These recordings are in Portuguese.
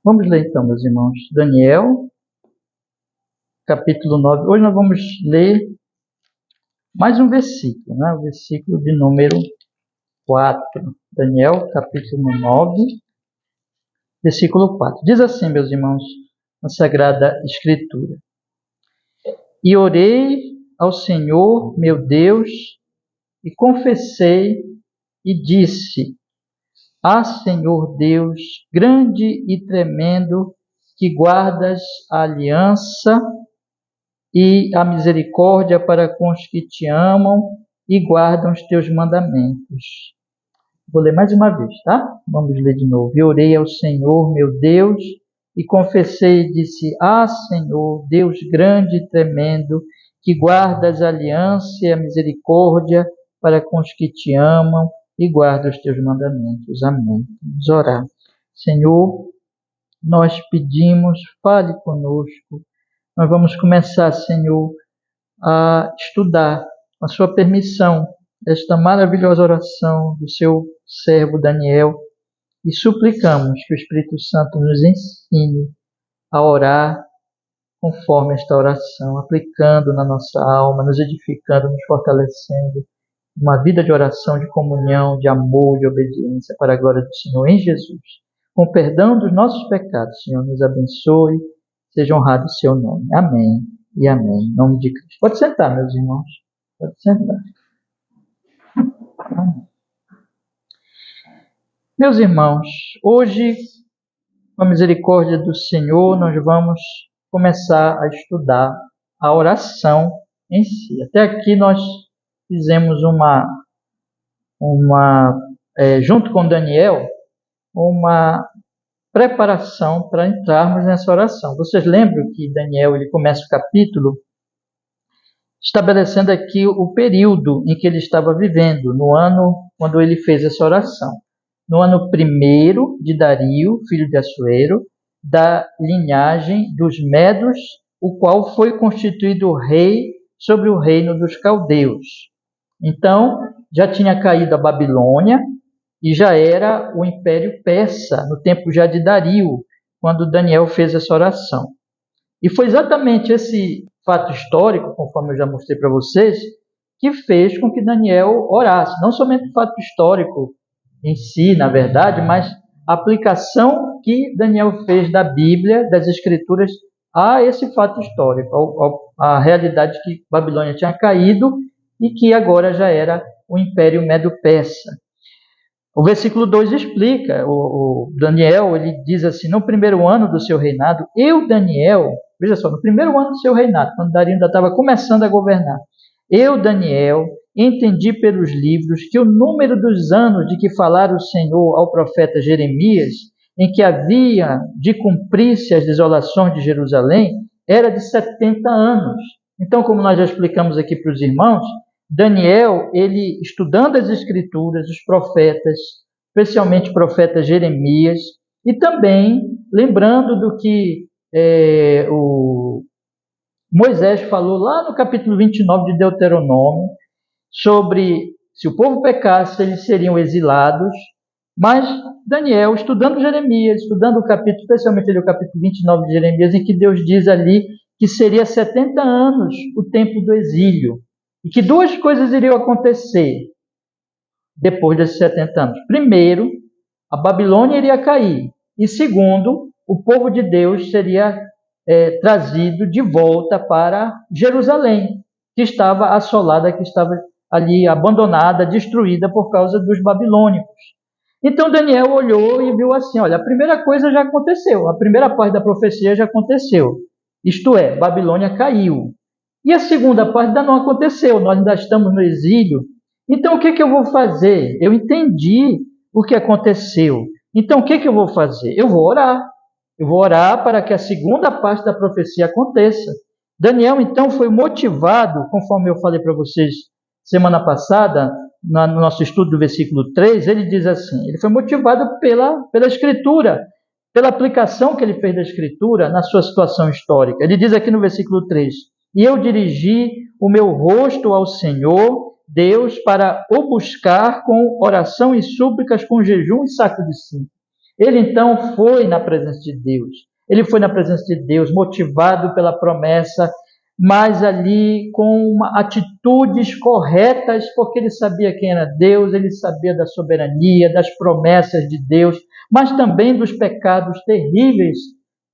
Vamos ler então, meus irmãos, Daniel, capítulo 9. Hoje nós vamos ler mais um versículo, né? O versículo de número 4. Daniel, capítulo 9, versículo 4. Diz assim, meus irmãos, na Sagrada Escritura: E orei ao Senhor, meu Deus, e confessei e disse: Ah, Senhor Deus, grande e tremendo, que guardas a aliança e a misericórdia para com os que te amam e guardam os teus mandamentos. Vou ler mais uma vez, tá? Vamos ler de novo. E orei ao Senhor, meu Deus, e confessei e disse: Ah, Senhor, Deus grande e tremendo, que guardas a aliança e a misericórdia para com os que te amam e guardam os teus mandamentos. Amém. Vamos orar. Senhor, nós pedimos, fale conosco. Nós vamos começar, Senhor, a estudar a sua permissão, esta maravilhosa oração do seu servo Daniel, e suplicamos que o Espírito Santo nos ensine a orar conforme esta oração, aplicando na nossa alma, nos edificando, nos fortalecendo, uma vida de oração, de comunhão, de amor, de obediência para a glória do Senhor em Jesus. Com perdão dos nossos pecados, Senhor, nos abençoe, seja honrado o seu nome. Amém e amém. Em nome de Cristo. Pode sentar, meus irmãos. Pode sentar. Meus irmãos, hoje, com a misericórdia do Senhor, nós vamos começar a estudar a oração em si. Até aqui nós fizemos junto com Daniel, uma preparação para entrarmos nessa oração. Vocês lembram que Daniel ele começa o capítulo estabelecendo aqui o período em que ele estava vivendo, no ano quando ele fez essa oração. No ano 1º de Dario, filho de Assuero, da linhagem dos Medos, o qual foi constituído rei sobre o reino dos caldeus. Então, já tinha caído a Babilônia e já era o Império Persa, no tempo já de Dario, quando Daniel fez essa oração. E foi exatamente esse fato histórico, conforme eu já mostrei para vocês, que fez com que Daniel orasse. Não somente o fato histórico em si, na verdade, mas a aplicação que Daniel fez da Bíblia, das Escrituras, a esse fato histórico, a realidade que Babilônia tinha caído e que agora já era o Império Medo-Persa. O versículo 2 explica, o Daniel, ele diz assim: no primeiro ano do seu reinado, eu, Daniel, veja só, no primeiro ano do seu reinado, quando Dario ainda estava começando a governar, eu, Daniel, entendi pelos livros que o número dos anos de que falara o Senhor ao profeta Jeremias, em que havia de cumprir-se as desolações de Jerusalém, era de 70 anos. Então, como nós já explicamos aqui para os irmãos, Daniel, ele estudando as Escrituras, os profetas, especialmente o profeta Jeremias, e também lembrando do que o Moisés falou lá no capítulo 29 de Deuteronômio, sobre se o povo pecasse, eles seriam exilados. Mas Daniel, estudando Jeremias, estudando o capítulo, especialmente o capítulo 29 de Jeremias, em que Deus diz ali que seria 70 anos o tempo do exílio, e que duas coisas iriam acontecer depois desses 70 anos. Primeiro, a Babilônia iria cair. E segundo, o povo de Deus seria trazido de volta para Jerusalém, que estava assolada, que estava ali abandonada, destruída por causa dos babilônicos. Então Daniel olhou e viu assim: olha, a primeira coisa já aconteceu, a primeira parte da profecia já aconteceu. Isto é, Babilônia caiu. E a segunda parte ainda não aconteceu, nós ainda estamos no exílio. Então, o que eu vou fazer? Eu entendi o que aconteceu. Então, o que eu vou fazer? Eu vou orar. Eu vou orar para que a segunda parte da profecia aconteça. Daniel, então, foi motivado, conforme eu falei para vocês semana passada, no nosso estudo do versículo 3, ele diz assim, ele foi motivado pela Escritura, pela aplicação que ele fez da Escritura na sua situação histórica. Ele diz aqui no versículo 3, e eu dirigi o meu rosto ao Senhor, Deus, para o buscar com oração e súplicas, com jejum e sacrifício. Ele então foi na presença de Deus. Ele foi na presença de Deus, motivado pela promessa, mas ali com atitudes corretas, porque ele sabia quem era Deus, ele sabia da soberania, das promessas de Deus, mas também dos pecados terríveis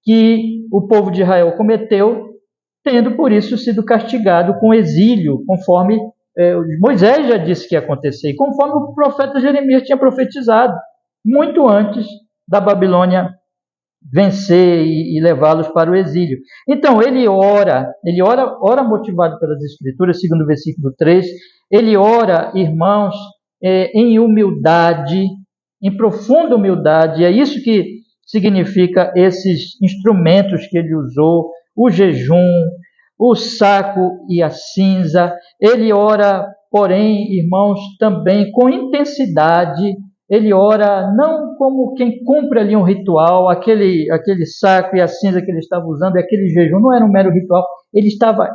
que o povo de Israel cometeu, tendo por isso sido castigado com exílio, conforme Moisés já disse que ia acontecer, e conforme o profeta Jeremias tinha profetizado, muito antes da Babilônia vencer e levá-los para o exílio. Então, ele ora motivado pelas Escrituras, segundo o versículo 3, ele ora, irmãos, em humildade, em profunda humildade, é isso que significa esses instrumentos que ele usou, o jejum, o saco e a cinza. Ele ora, porém, irmãos, também com intensidade. Ele ora não como quem cumpre ali um ritual, aquele saco e a cinza que ele estava usando, aquele jejum, não era um mero ritual. Ele estava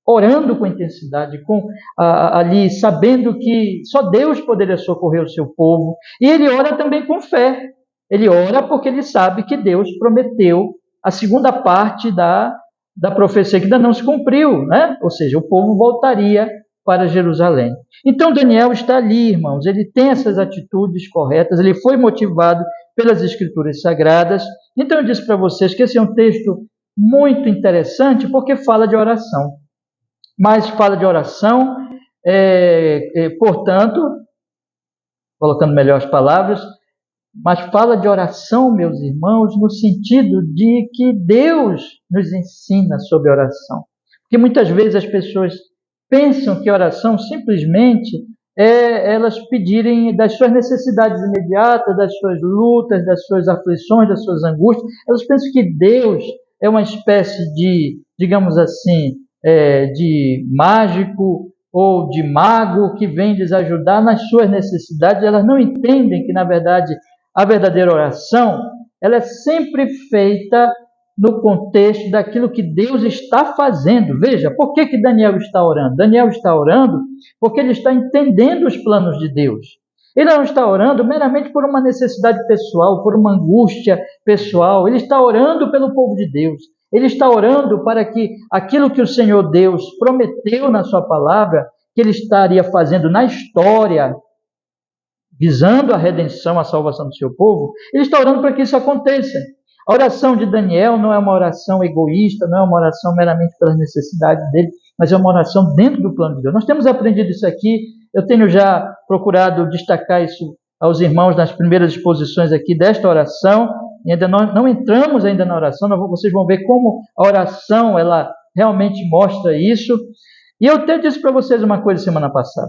orando com intensidade, ali sabendo que só Deus poderia socorrer o seu povo. E ele ora também com fé. Ele ora porque ele sabe que Deus prometeu a segunda parte da profecia que ainda não se cumpriu, né? Ou seja, o povo voltaria para Jerusalém. Então Daniel está ali, irmãos, ele tem essas atitudes corretas, ele foi motivado pelas Escrituras Sagradas. Então eu disse para vocês que esse é um texto muito interessante porque fala de oração. Mas fala de oração, portanto, colocando melhor as palavras, mas fala de oração, meus irmãos, no sentido de que Deus nos ensina sobre oração. Porque muitas vezes as pessoas pensam que oração simplesmente é elas pedirem das suas necessidades imediatas, das suas lutas, das suas aflições, das suas angústias. Elas pensam que Deus é uma espécie de, digamos assim, de mágico ou de mago que vem lhes ajudar nas suas necessidades. Elas não entendem que, na verdade, a verdadeira oração ela é sempre feita no contexto daquilo que Deus está fazendo. Veja, por que Daniel está orando? Daniel está orando porque ele está entendendo os planos de Deus. Ele não está orando meramente por uma necessidade pessoal, por uma angústia pessoal. Ele está orando pelo povo de Deus. Ele está orando para que aquilo que o Senhor Deus prometeu na sua palavra, que ele estaria fazendo na história, visando a redenção, a salvação do seu povo, ele está orando para que isso aconteça. A oração de Daniel não é uma oração egoísta, não é uma oração meramente pelas necessidades dele, mas é uma oração dentro do plano de Deus. Nós temos aprendido isso aqui, eu tenho já procurado destacar isso aos irmãos nas primeiras exposições aqui desta oração, e ainda não entramos ainda na oração, vocês vão ver como a oração ela realmente mostra isso. E eu até disse para vocês uma coisa semana passada,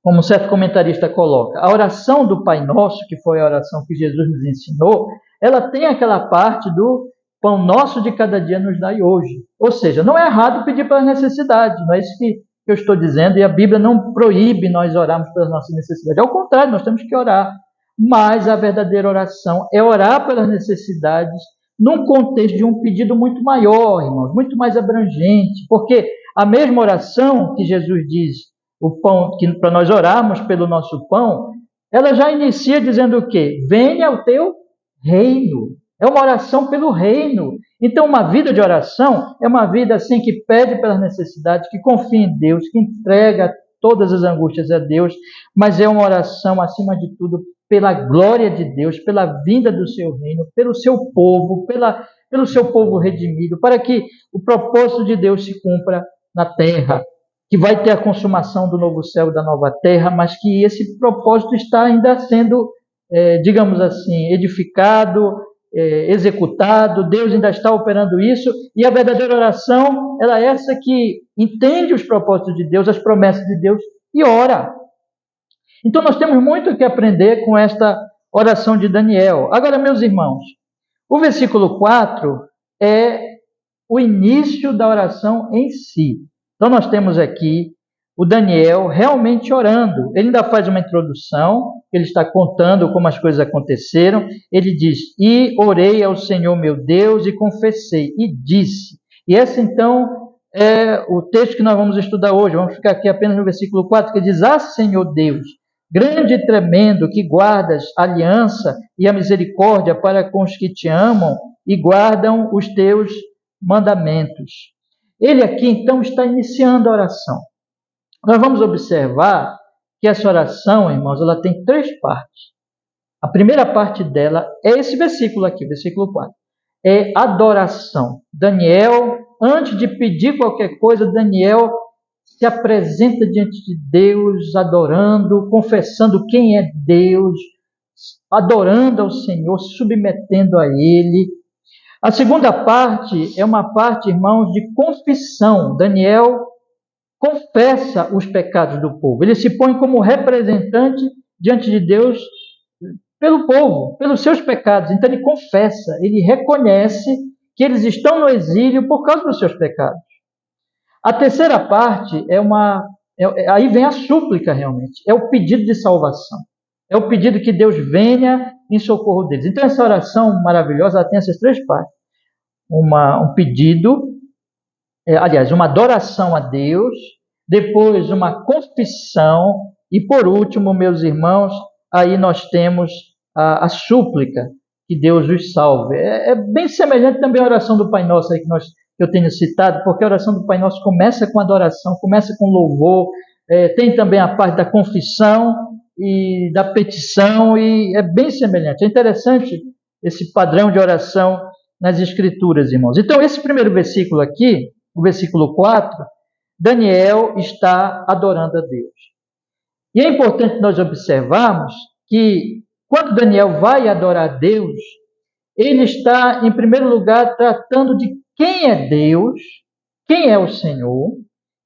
como um certo comentarista coloca, a oração do Pai Nosso, que foi a oração que Jesus nos ensinou, ela tem aquela parte do pão nosso de cada dia nos dai hoje. Ou seja, não é errado pedir pelas necessidades, não é isso que eu estou dizendo, e a Bíblia não proíbe nós orarmos pelas nossas necessidades. Ao contrário, nós temos que orar. Mas a verdadeira oração é orar pelas necessidades num contexto de um pedido muito maior, irmãos, muito mais abrangente, porque a mesma oração que Jesus diz, o pão, que para nós orarmos pelo nosso pão, ela já inicia dizendo o quê? Venha o teu reino. É uma oração pelo reino. Então, uma vida de oração é uma vida assim que pede pelas necessidades, que confia em Deus, que entrega todas as angústias a Deus, mas é uma oração, acima de tudo, pela glória de Deus, pela vinda do seu reino, pelo seu povo, pelo seu povo redimido, para que o propósito de Deus se cumpra na terra, que vai ter a consumação do novo céu e da nova terra, mas que esse propósito está ainda sendo, digamos assim, edificado, executado. Deus ainda está operando isso, e a verdadeira oração, ela é essa que entende os propósitos de Deus, as promessas de Deus, e ora. Então nós temos muito que aprender com esta oração de Daniel. Agora, meus irmãos, o versículo 4 é o início da oração em si. Então nós temos aqui o Daniel realmente orando. Ele ainda faz uma introdução, ele está contando como as coisas aconteceram. Ele diz, e orei ao Senhor meu Deus e confessei, e disse. E esse então é o texto que nós vamos estudar hoje. Vamos ficar aqui apenas no versículo 4, que diz, ah, Senhor Deus, grande e tremendo, que guardas a aliança e a misericórdia para com os que te amam e guardam os teus mandamentos. Ele aqui, então, está iniciando a oração. Nós vamos observar que essa oração, irmãos, ela tem 3 partes. A primeira parte dela é esse versículo aqui, versículo 4. É adoração. Daniel, antes de pedir qualquer coisa, Daniel se apresenta diante de Deus, adorando, confessando quem é Deus, adorando ao Senhor, se submetendo a Ele. A segunda parte é uma parte, irmãos, de confissão. Daniel confessa os pecados do povo. Ele se põe como representante diante de Deus pelo povo, pelos seus pecados. Então ele confessa, ele reconhece que eles estão no exílio por causa dos seus pecados. A terceira parte aí vem a súplica realmente, é o pedido de salvação. É o pedido que Deus venha em socorro deles. Então essa oração maravilhosa ela tem essas 3 partes. Um pedido, uma adoração a Deus, depois uma confissão e por último, meus irmãos, aí nós temos a súplica, que Deus os salve. É bem semelhante também à oração do Pai Nosso aí que eu tenho citado, porque a oração do Pai Nosso começa com adoração, começa com louvor, tem também a parte da confissão e da petição, e é bem semelhante. É interessante esse padrão de oração nas Escrituras, irmãos. Então, esse primeiro versículo aqui, o versículo 4, Daniel está adorando a Deus. E é importante nós observarmos que quando Daniel vai adorar a Deus, ele está, em primeiro lugar, tratando de quem é Deus, quem é o Senhor.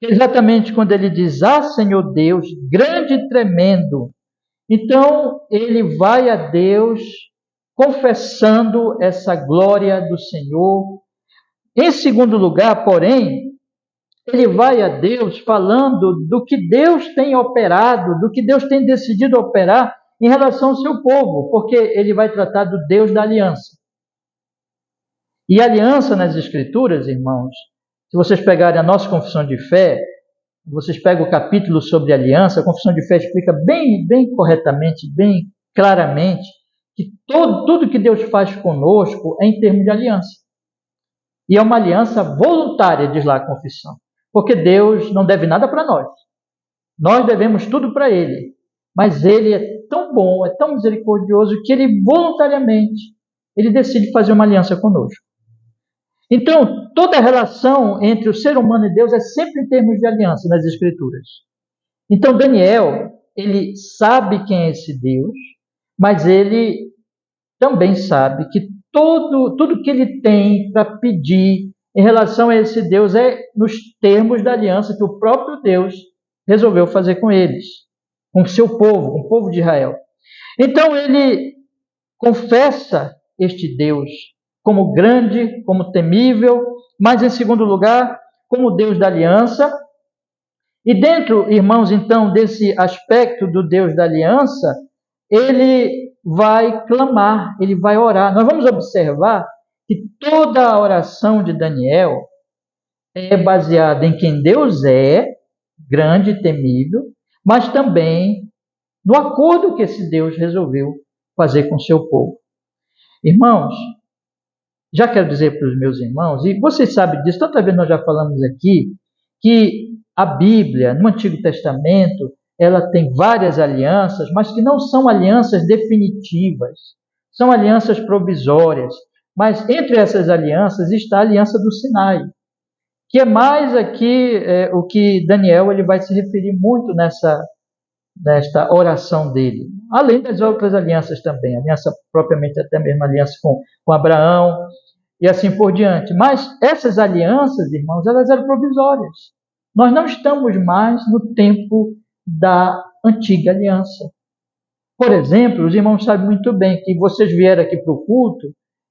Exatamente quando ele diz, Senhor Deus, grande e tremendo. Então, ele vai a Deus confessando essa glória do Senhor. Em segundo lugar, porém, ele vai a Deus falando do que Deus tem operado, do que Deus tem decidido operar em relação ao seu povo, porque ele vai tratar do Deus da aliança. E aliança nas Escrituras, irmãos, se vocês pegarem a nossa confissão de fé, vocês pegam o capítulo sobre aliança, a confissão de fé explica bem corretamente, bem claramente, que tudo que Deus faz conosco é em termos de aliança. E é uma aliança voluntária, diz lá a confissão. Porque Deus não deve nada para nós. Nós devemos tudo para Ele. Mas Ele é tão bom, é tão misericordioso, que Ele voluntariamente, Ele decide fazer uma aliança conosco. Então, toda a relação entre o ser humano e Deus é sempre em termos de aliança nas Escrituras. Então, Daniel, ele sabe quem é esse Deus, mas ele também sabe que tudo que ele tem para pedir em relação a esse Deus é nos termos da aliança que o próprio Deus resolveu fazer com eles, com o seu povo, com o povo de Israel. Então ele confessa este Deus como grande, como temível, mas em segundo lugar, como Deus da aliança. E dentro, irmãos, então, desse aspecto do Deus da aliança, ele vai clamar, ele vai orar. Nós vamos observar que toda a oração de Daniel é baseada em quem Deus é, grande e temível, mas também no acordo que esse Deus resolveu fazer com o seu povo. Irmãos, já quero dizer para os meus irmãos, e vocês sabem disso, tanta vez nós já falamos aqui, que a Bíblia, no Antigo Testamento, ela tem várias alianças, mas que não são alianças definitivas, são alianças provisórias. Mas entre essas alianças está a aliança do Sinai, que é mais aqui o que Daniel ele vai se referir muito nesta oração dele. Além das outras alianças também, aliança propriamente até mesmo aliança com Abraão e assim por diante. Mas essas alianças, irmãos, elas eram provisórias. Nós não estamos mais no tempo da antiga aliança. Por exemplo, os irmãos sabem muito bem que vocês vieram aqui para o culto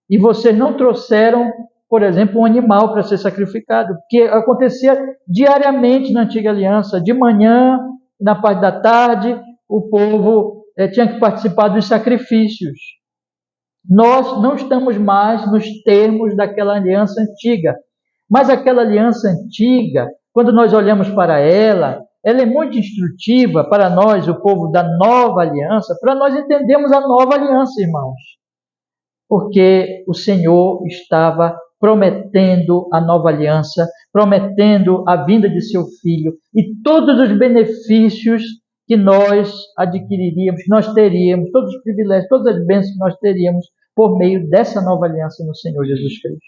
e vocês não trouxeram, por exemplo, um animal para ser sacrificado, porque acontecia diariamente na antiga aliança. De manhã, na parte da tarde, o povo tinha que participar dos sacrifícios. Nós não estamos mais nos termos daquela aliança antiga. Mas aquela aliança antiga, quando nós olhamos para ela, ela é muito instrutiva para nós, o povo da nova aliança, para nós entendermos a nova aliança, irmãos. Porque o Senhor estava prometendo a nova aliança, prometendo a vinda de seu Filho e todos os benefícios que nós adquiriríamos, que nós teríamos, todos os privilégios, todas as bênçãos que nós teríamos por meio dessa nova aliança no Senhor Jesus Cristo.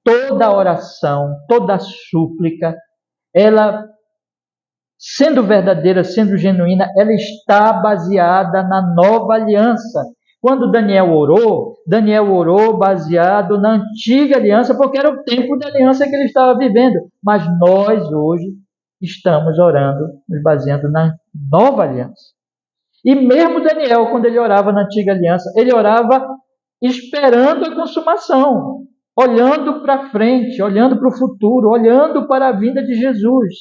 Toda oração, toda súplica, ela, sendo verdadeira, sendo genuína, ela está baseada na nova aliança. Quando Daniel orou baseado na antiga aliança, porque era o tempo da aliança que ele estava vivendo. Mas nós hoje estamos orando, nos baseando na nova aliança. E mesmo Daniel, quando ele orava na antiga aliança, ele orava esperando a consumação, olhando para frente, olhando para o futuro, olhando para a vinda de Jesus.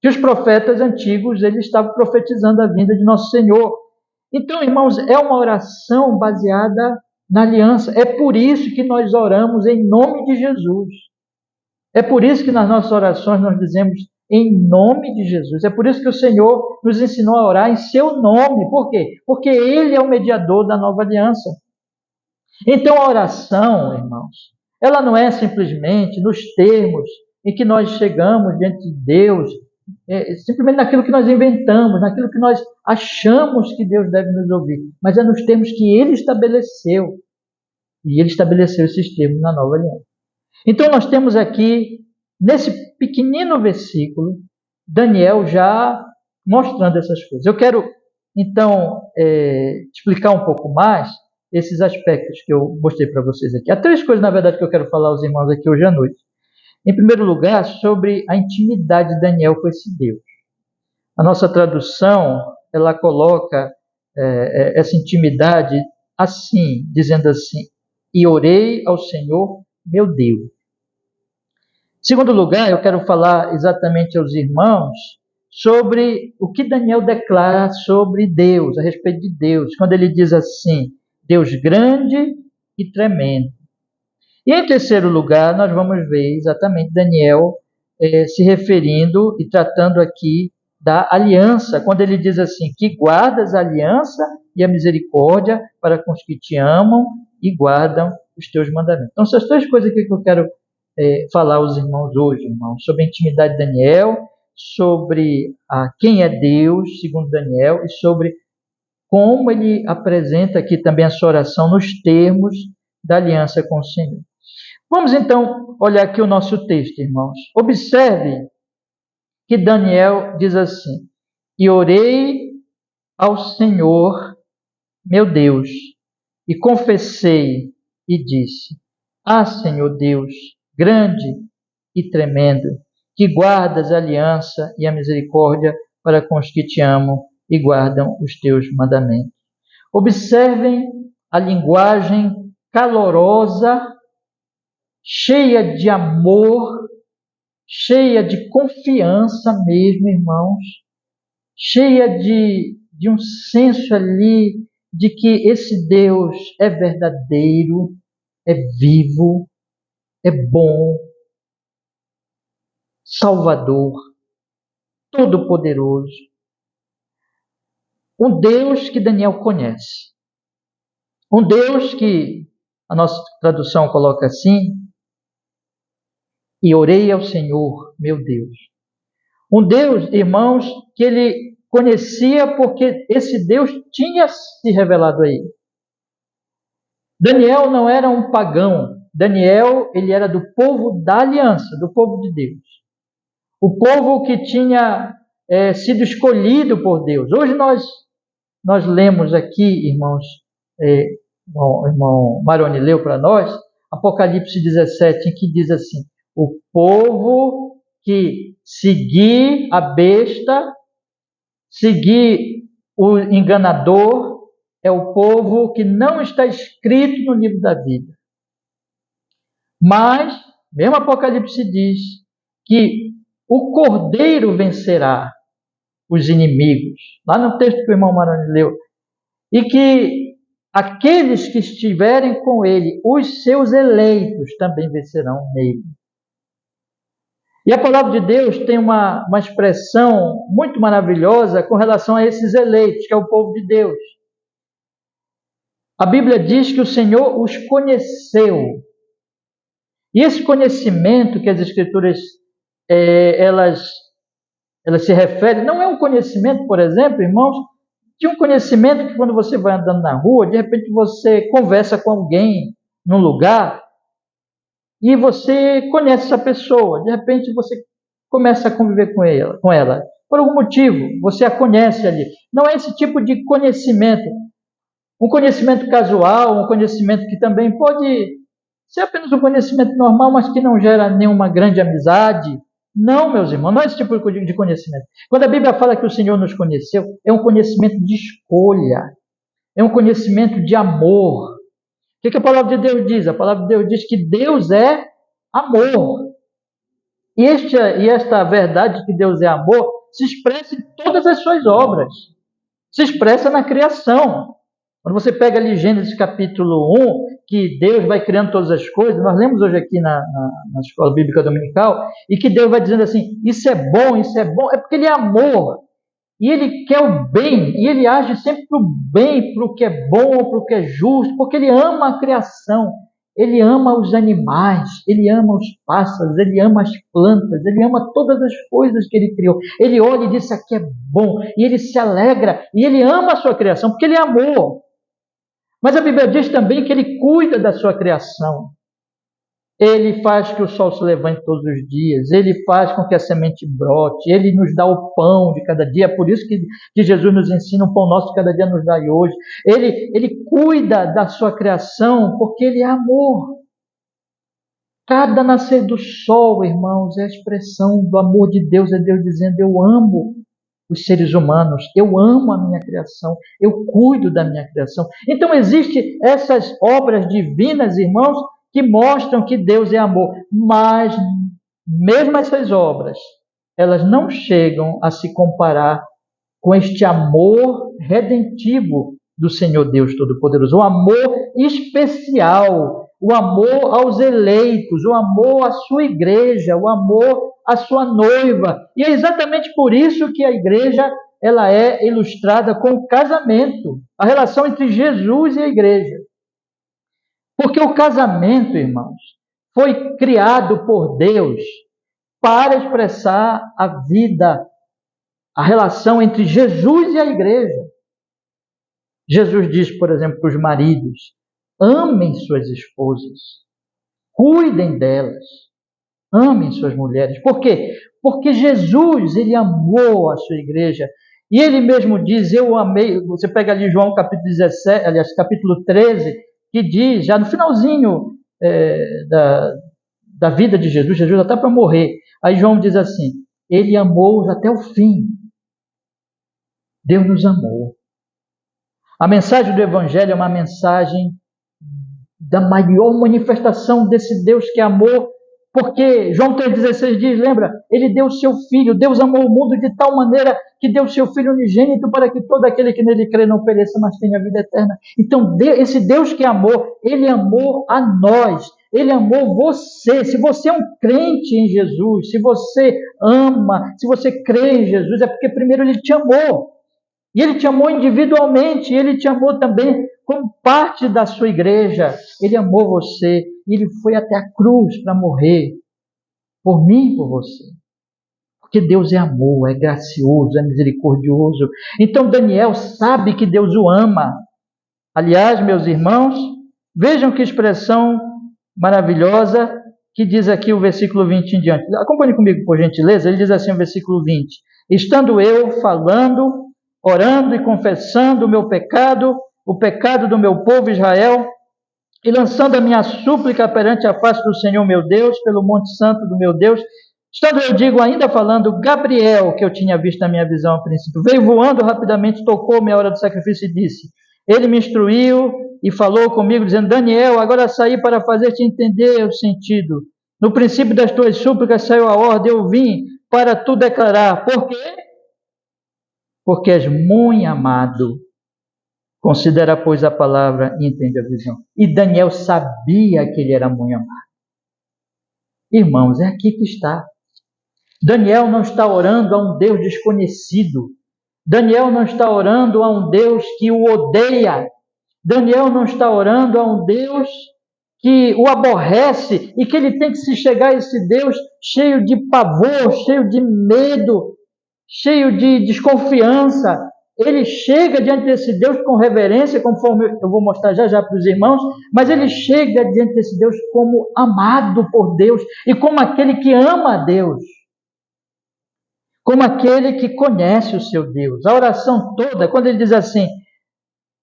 Que os profetas antigos, eles estavam profetizando a vinda de nosso Senhor. Então, irmãos, é uma oração baseada na aliança. É por isso que nós oramos em nome de Jesus. É por isso que nas nossas orações nós dizemos em nome de Jesus. É por isso que o Senhor nos ensinou a orar em seu nome. Por quê? Porque Ele é o mediador da nova aliança. Então, a oração, irmãos, ela não é simplesmente nos termos em que nós chegamos diante de Deus, simplesmente naquilo que nós inventamos, naquilo que nós achamos que Deus deve nos ouvir, mas é nos termos que Ele estabeleceu. E Ele estabeleceu esses termos na nova aliança. Então nós temos aqui, nesse pequenino versículo, Daniel já mostrando essas coisas. Eu quero, então, explicar um pouco mais esses aspectos que eu mostrei para vocês aqui. Há 3 coisas, na verdade, que eu quero falar aos irmãos aqui hoje à noite. Em primeiro lugar, sobre a intimidade de Daniel com esse Deus. A nossa tradução, ela coloca essa intimidade assim, dizendo assim: e orei ao Senhor, meu Deus. Em segundo lugar, eu quero falar exatamente aos irmãos sobre o que Daniel declara sobre Deus, a respeito de Deus, quando ele diz assim: Deus grande e tremendo. E em terceiro lugar, nós vamos ver exatamente Daniel se referindo e tratando aqui da aliança, quando ele diz assim, que guardas a aliança e a misericórdia para com os que te amam e guardam os teus mandamentos. Então, essas 3 coisas aqui que eu quero falar aos irmãos hoje, irmãos, sobre a intimidade de Daniel, sobre quem é Deus, segundo Daniel, e sobre como ele apresenta aqui também a sua oração nos termos da aliança com o Senhor. Vamos então olhar aqui o nosso texto, irmãos. Observe que Daniel diz assim: e orei ao Senhor, meu Deus, e confessei e disse: Senhor Deus, grande e tremendo, que guardas a aliança e a misericórdia para com os que te amam e guardam os teus mandamentos. Observem a linguagem calorosa, cheia de amor, cheia de confiança mesmo, irmãos, cheia de um senso ali de que esse Deus é verdadeiro, é vivo, é bom, Salvador, Todo-Poderoso. Um Deus que Daniel conhece. Um Deus que a nossa tradução coloca assim: e orei ao Senhor, meu Deus. Um Deus, irmãos, que ele conhecia porque esse Deus tinha se revelado a ele. Daniel não era um pagão. Daniel, ele era do povo da aliança, do povo de Deus. O povo que tinha sido escolhido por Deus. Hoje nós lemos aqui, irmãos, o irmão Maroni leu para nós, Apocalipse 17, em que diz assim: o povo que seguir a besta, seguir o enganador, é o povo que não está escrito no livro da vida. Mas, mesmo Apocalipse diz que o Cordeiro vencerá os inimigos. Lá no texto que o irmão Maroni leu. E que aqueles que estiverem com ele, os seus eleitos, também vencerão nele. E a palavra de Deus tem uma expressão muito maravilhosa com relação a esses eleitos, que é o povo de Deus. A Bíblia diz que o Senhor os conheceu. E esse conhecimento que as Escrituras elas se referem, não é um conhecimento, por exemplo, irmãos, de um conhecimento que quando você vai andando na rua, de repente você conversa com alguém num lugar e você conhece essa pessoa, de repente você começa a conviver com ela. Por algum motivo, você a conhece ali. Não é esse tipo de conhecimento. Um conhecimento casual, um conhecimento que também pode ser apenas um conhecimento normal, mas que não gera nenhuma grande amizade. Não, meus irmãos, não é esse tipo de conhecimento. Quando a Bíblia fala que o Senhor nos conheceu, é um conhecimento de escolha, é um conhecimento de amor. O que a palavra de Deus diz? A palavra de Deus diz que Deus é amor. E esta verdade de que Deus é amor se expressa em todas as suas obras. Se expressa na criação. Quando você pega ali Gênesis capítulo 1, que Deus vai criando todas as coisas, nós lemos hoje aqui na Escola Bíblica Dominical, e que Deus vai dizendo assim, isso é bom, é porque Ele é amor. E Ele quer o bem, e Ele age sempre para o bem, para o que é bom, para o que é justo, porque Ele ama a criação. Ele ama os animais, Ele ama os pássaros, Ele ama as plantas, Ele ama todas as coisas que Ele criou. Ele olha e diz, isso aqui é bom, e Ele se alegra, e Ele ama a sua criação, porque Ele é amor. Mas a Bíblia diz também que Ele cuida da sua criação. Ele faz que o sol se levante todos os dias, Ele faz com que a semente brote, Ele nos dá o pão de cada dia, é por isso que Jesus nos ensina, o pão nosso de cada dia nos dá hoje. Ele cuida da sua criação porque Ele é amor. Cada nascer do sol, irmãos, é a expressão do amor de Deus, é Deus dizendo, eu amo os seres humanos, eu amo a minha criação, eu cuido da minha criação. Então existem essas obras divinas, irmãos, que mostram que Deus é amor, mas mesmo essas obras, elas não chegam a se comparar com este amor redentivo do Senhor Deus Todo-Poderoso, o amor especial, o amor aos eleitos, o amor à sua igreja, o amor à sua noiva. E é exatamente por isso que a igreja ela é ilustrada com o casamento, a relação entre Jesus e a igreja. Porque o casamento, irmãos, foi criado por Deus para expressar a vida, a relação entre Jesus e a igreja. Jesus diz, por exemplo, para os maridos, amem suas esposas, cuidem delas, amem suas mulheres. Por quê? Porque Jesus, Ele amou a sua igreja. E Ele mesmo diz, eu amei, você pega ali João capítulo 17, aliás, capítulo 13, que diz, já no finalzinho da vida de Jesus, Jesus já está para morrer. Aí João diz assim, Ele amou-os até o fim. Deus nos amou. A mensagem do Evangelho é uma mensagem da maior manifestação desse Deus que é amor, porque João 3,16 diz, lembra? Ele deu o seu Filho, Deus amou o mundo de tal maneira que deu o seu Filho unigênito para que todo aquele que nele crê não pereça, mas tenha vida eterna. Então, esse Deus que amou, Ele amou a nós, Ele amou você. Se você é um crente em Jesus, se você ama, se você crê em Jesus, é porque primeiro Ele te amou. E Ele te amou individualmente, e Ele te amou também como parte da sua igreja. Ele amou você, e Ele foi até a cruz para morrer por mim e por você. Porque Deus é amor, é gracioso, é misericordioso. Então Daniel sabe que Deus o ama. Aliás, meus irmãos, vejam que expressão maravilhosa que diz aqui o versículo 20 em diante. Acompanhe comigo, por gentileza. Ele diz assim o versículo 20. Estando eu falando, orando e confessando o pecado do meu povo Israel, e lançando a minha súplica perante a face do Senhor meu Deus, pelo monte santo do meu Deus, estando eu digo, ainda falando, Gabriel, que eu tinha visto na minha visão a princípio, veio voando rapidamente, tocou-me a hora do sacrifício e disse, ele me instruiu e falou comigo, dizendo, Daniel, agora saí para fazer-te entender o sentido. No princípio das tuas súplicas saiu a ordem, eu vim para tu declarar. Por quê? Porque és muito amado. Considera, pois, a palavra e entende a visão. E Daniel sabia que ele era muito amado. Irmãos, é aqui que está. Daniel não está orando a um Deus desconhecido. Daniel não está orando a um Deus que o odeia. Daniel não está orando a um Deus que o aborrece e que ele tem que se chegar a esse Deus cheio de pavor, cheio de medo, cheio de desconfiança. Ele chega diante desse Deus com reverência, conforme eu vou mostrar já já para os irmãos, mas ele chega diante desse Deus como amado por Deus e como aquele que ama a Deus, como aquele que conhece o seu Deus. A oração toda, quando ele diz assim: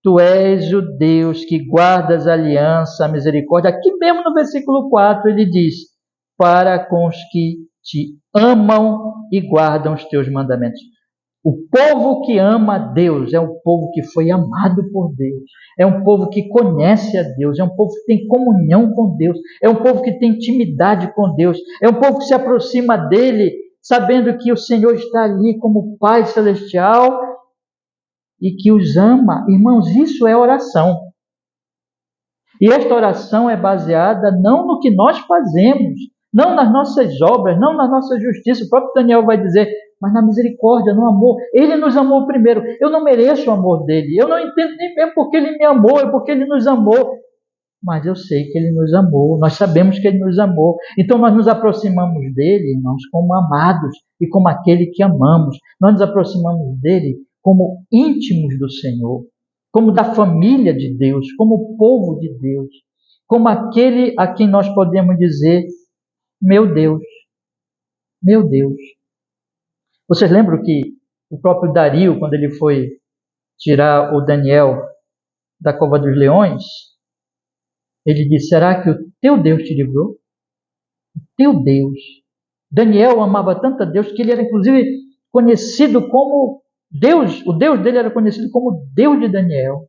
Tu és o Deus que guardas a aliança, a misericórdia. Aqui mesmo no versículo 4 ele diz: para com os que te amam e guardam os teus mandamentos. O povo que ama a Deus é um povo que foi amado por Deus. É um povo que conhece a Deus. É um povo que tem comunhão com Deus. É um povo que tem intimidade com Deus. É um povo que se aproxima dele, sabendo que o Senhor está ali como Pai Celestial e que os ama. Irmãos, isso é oração. E esta oração é baseada não no que nós fazemos, não nas nossas obras, não na nossa justiça. O próprio Daniel vai dizer, mas na misericórdia, no amor. Ele nos amou primeiro. Eu não mereço o amor dele. Eu não entendo nem mesmo porque ele me amou, é porque ele nos amou. Mas eu sei que ele nos amou. Nós sabemos que ele nos amou. Então nós nos aproximamos dele, irmãos, como amados e como aquele que amamos. Nós nos aproximamos dele como íntimos do Senhor, como da família de Deus, como povo de Deus, como aquele a quem nós podemos dizer, meu Deus, meu Deus. Vocês lembram que o próprio Dario, quando ele foi tirar o Daniel da cova dos leões, ele disse, será que o teu Deus te livrou? O teu Deus. Daniel amava tanto a Deus que ele era inclusive conhecido como Deus, o Deus dele era conhecido como Deus de Daniel.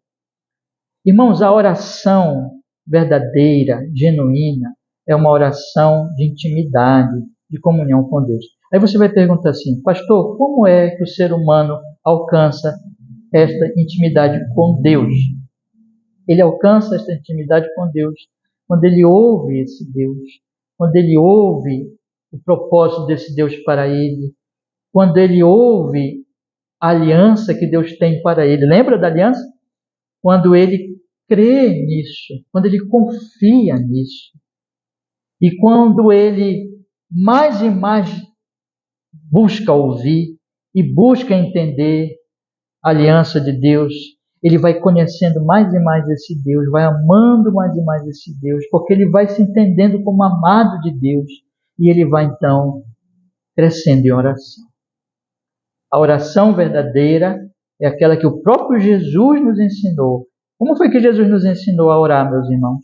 Irmãos, a oração verdadeira, genuína, é uma oração de intimidade, de comunhão com Deus. Aí você vai perguntar assim, pastor, como é que o ser humano alcança esta intimidade com Deus? Ele alcança esta intimidade com Deus quando ele ouve esse Deus, quando ele ouve o propósito desse Deus para ele, quando ele ouve a aliança que Deus tem para ele. Lembra da aliança? Quando ele crê nisso, quando ele confia nisso, e quando ele mais e mais busca ouvir e busca entender a aliança de Deus, ele vai conhecendo mais e mais esse Deus, vai amando mais e mais esse Deus, porque ele vai se entendendo como amado de Deus, e ele vai então crescendo em oração. A oração verdadeira é aquela que o próprio Jesus nos ensinou. Como foi que Jesus nos ensinou a orar, meus irmãos?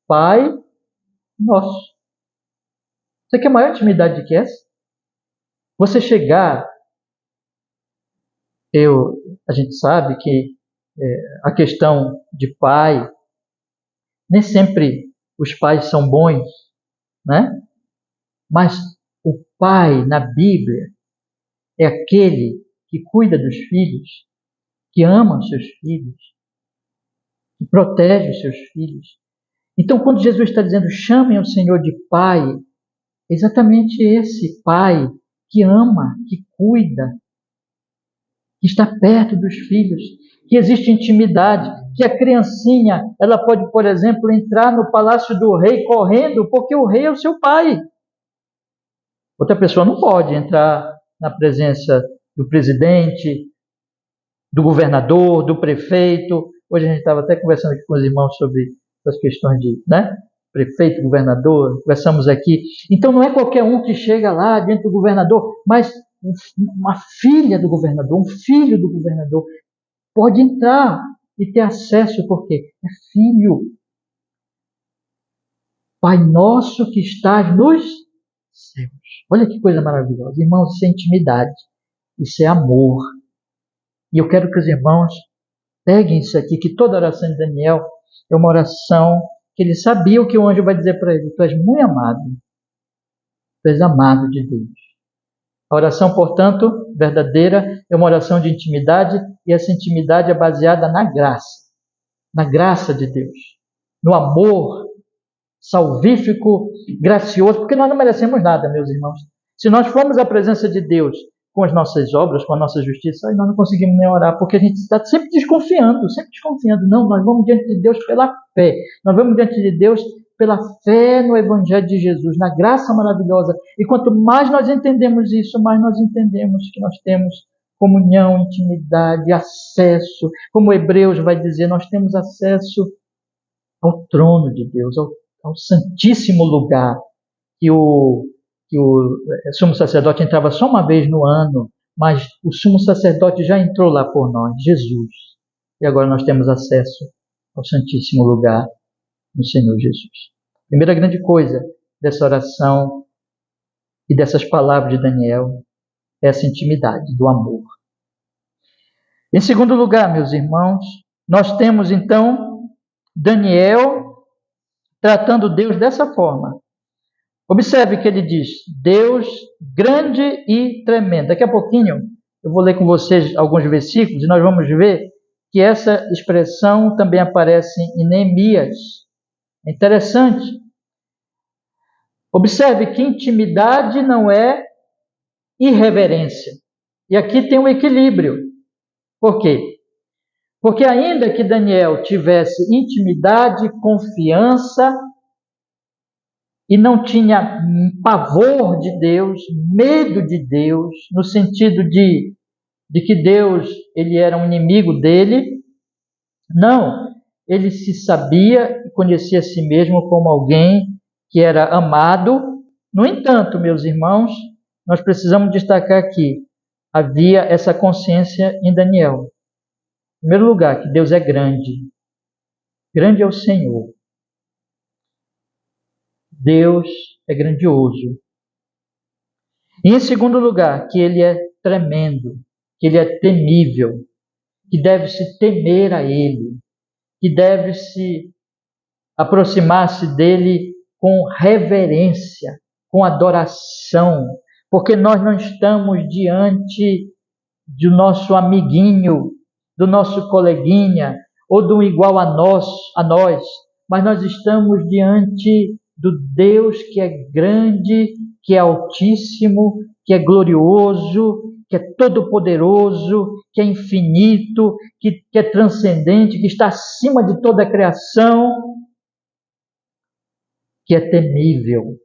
Pai nosso. Você quer maior intimidade do que essa? Você chegar, a gente sabe que a questão de pai, nem sempre os pais são bons, né? Mas o pai na Bíblia é aquele que cuida dos filhos, que ama os seus filhos, que protege os seus filhos. Então, quando Jesus está dizendo, chamem o Senhor de Pai, é exatamente esse Pai que ama, que cuida, que está perto dos filhos, que existe intimidade, que a criancinha, ela pode, por exemplo, entrar no palácio do rei correndo, porque o rei é o seu pai. Outra pessoa não pode entrar na presença do presidente, do governador, do prefeito. Hoje a gente estava até conversando aqui com os irmãos sobre as questões de, prefeito, governador, conversamos aqui. Então não é qualquer um que chega lá diante do governador, mas uma filha do governador, um filho do governador pode entrar e ter acesso, porque é filho. Pai nosso que estás nos céus. Olha que coisa maravilhosa. Irmãos, isso é intimidade, isso é amor. E eu quero que os irmãos peguem isso aqui, que toda oração de Daniel é uma oração que ele sabia o que o anjo vai dizer para ele. Tu és muito amado. Tu és amado de Deus. A oração, portanto, verdadeira, é uma oração de intimidade, e essa intimidade é baseada na graça de Deus, no amor salvífico, gracioso, porque nós não merecemos nada, meus irmãos. Se nós formos à presença de Deus com as nossas obras, com a nossa justiça, aí nós não conseguimos nem orar, porque a gente está sempre desconfiando. Não, nós vamos diante de Deus pela fé. Nós vamos diante de Deus pela fé no Evangelho de Jesus, na graça maravilhosa. E quanto mais nós entendemos isso, mais nós entendemos que nós temos comunhão, intimidade, acesso. Como Hebreus vai dizer, nós temos acesso ao trono de Deus, ao santíssimo lugar, que o sumo sacerdote entrava só uma vez no ano, mas o sumo sacerdote já entrou lá por nós, Jesus. E agora nós temos acesso ao santíssimo lugar no Senhor Jesus. Primeira grande coisa dessa oração e dessas palavras de Daniel é essa intimidade do amor. Em segundo lugar, meus irmãos, nós temos então Daniel tratando Deus dessa forma. Observe que ele diz, Deus grande e tremendo. Daqui a pouquinho eu vou ler com vocês alguns versículos e nós vamos ver que essa expressão também aparece em Neemias. É interessante. Observe que intimidade não é irreverência. E aqui tem um equilíbrio. Por quê? Porque ainda que Daniel tivesse intimidade, confiança, e não tinha pavor de Deus, medo de Deus, no sentido de que Deus ele era um inimigo dele. Não, ele se sabia e conhecia a si mesmo como alguém que era amado. No entanto, meus irmãos, nós precisamos destacar que havia essa consciência em Daniel. Em primeiro lugar, que Deus é grande. Grande é o Senhor. Deus é grandioso. E em segundo lugar, que Ele é tremendo, que Ele é temível, que deve-se temer a Ele, que deve-se aproximar-se dEle com reverência, com adoração, porque nós não estamos diante do nosso amiguinho, do nosso coleguinha, ou do igual a nós, mas nós estamos diante do Deus que é grande, que é altíssimo, que é glorioso, que é todo-poderoso, que é infinito, que é transcendente, que está acima de toda a criação, que é temível,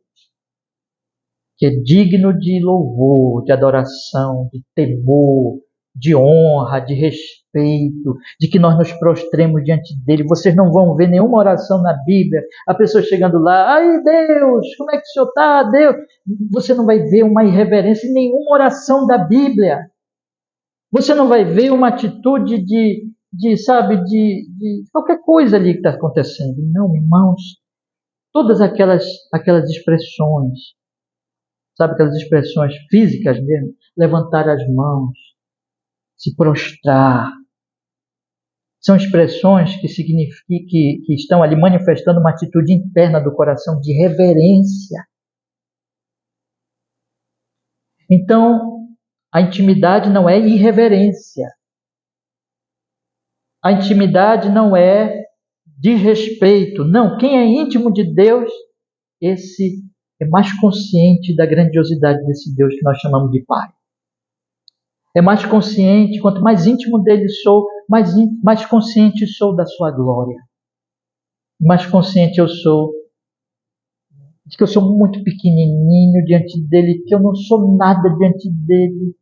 que é digno de louvor, de adoração, de temor, de honra, de respeito, de que nós nos prostremos diante dele. Vocês não vão ver nenhuma oração na Bíblia, a pessoa chegando lá, ai Deus, como é que o Senhor está, Deus? Você não vai ver uma irreverência em nenhuma oração da Bíblia. Você não vai ver uma atitude de qualquer coisa ali que está acontecendo. Não, irmãos, todas aquelas expressões, aquelas expressões físicas mesmo, levantar as mãos, se prostrar, são expressões que significam que estão ali manifestando uma atitude interna do coração de reverência. Então, a intimidade não é irreverência. A intimidade não é desrespeito. Não, quem é íntimo de Deus, esse é mais consciente da grandiosidade desse Deus que nós chamamos de Pai. É mais consciente, quanto mais íntimo dele sou, mais consciente sou da sua glória. Mais consciente eu sou de que eu sou muito pequenininho diante dele, que eu não sou nada diante dele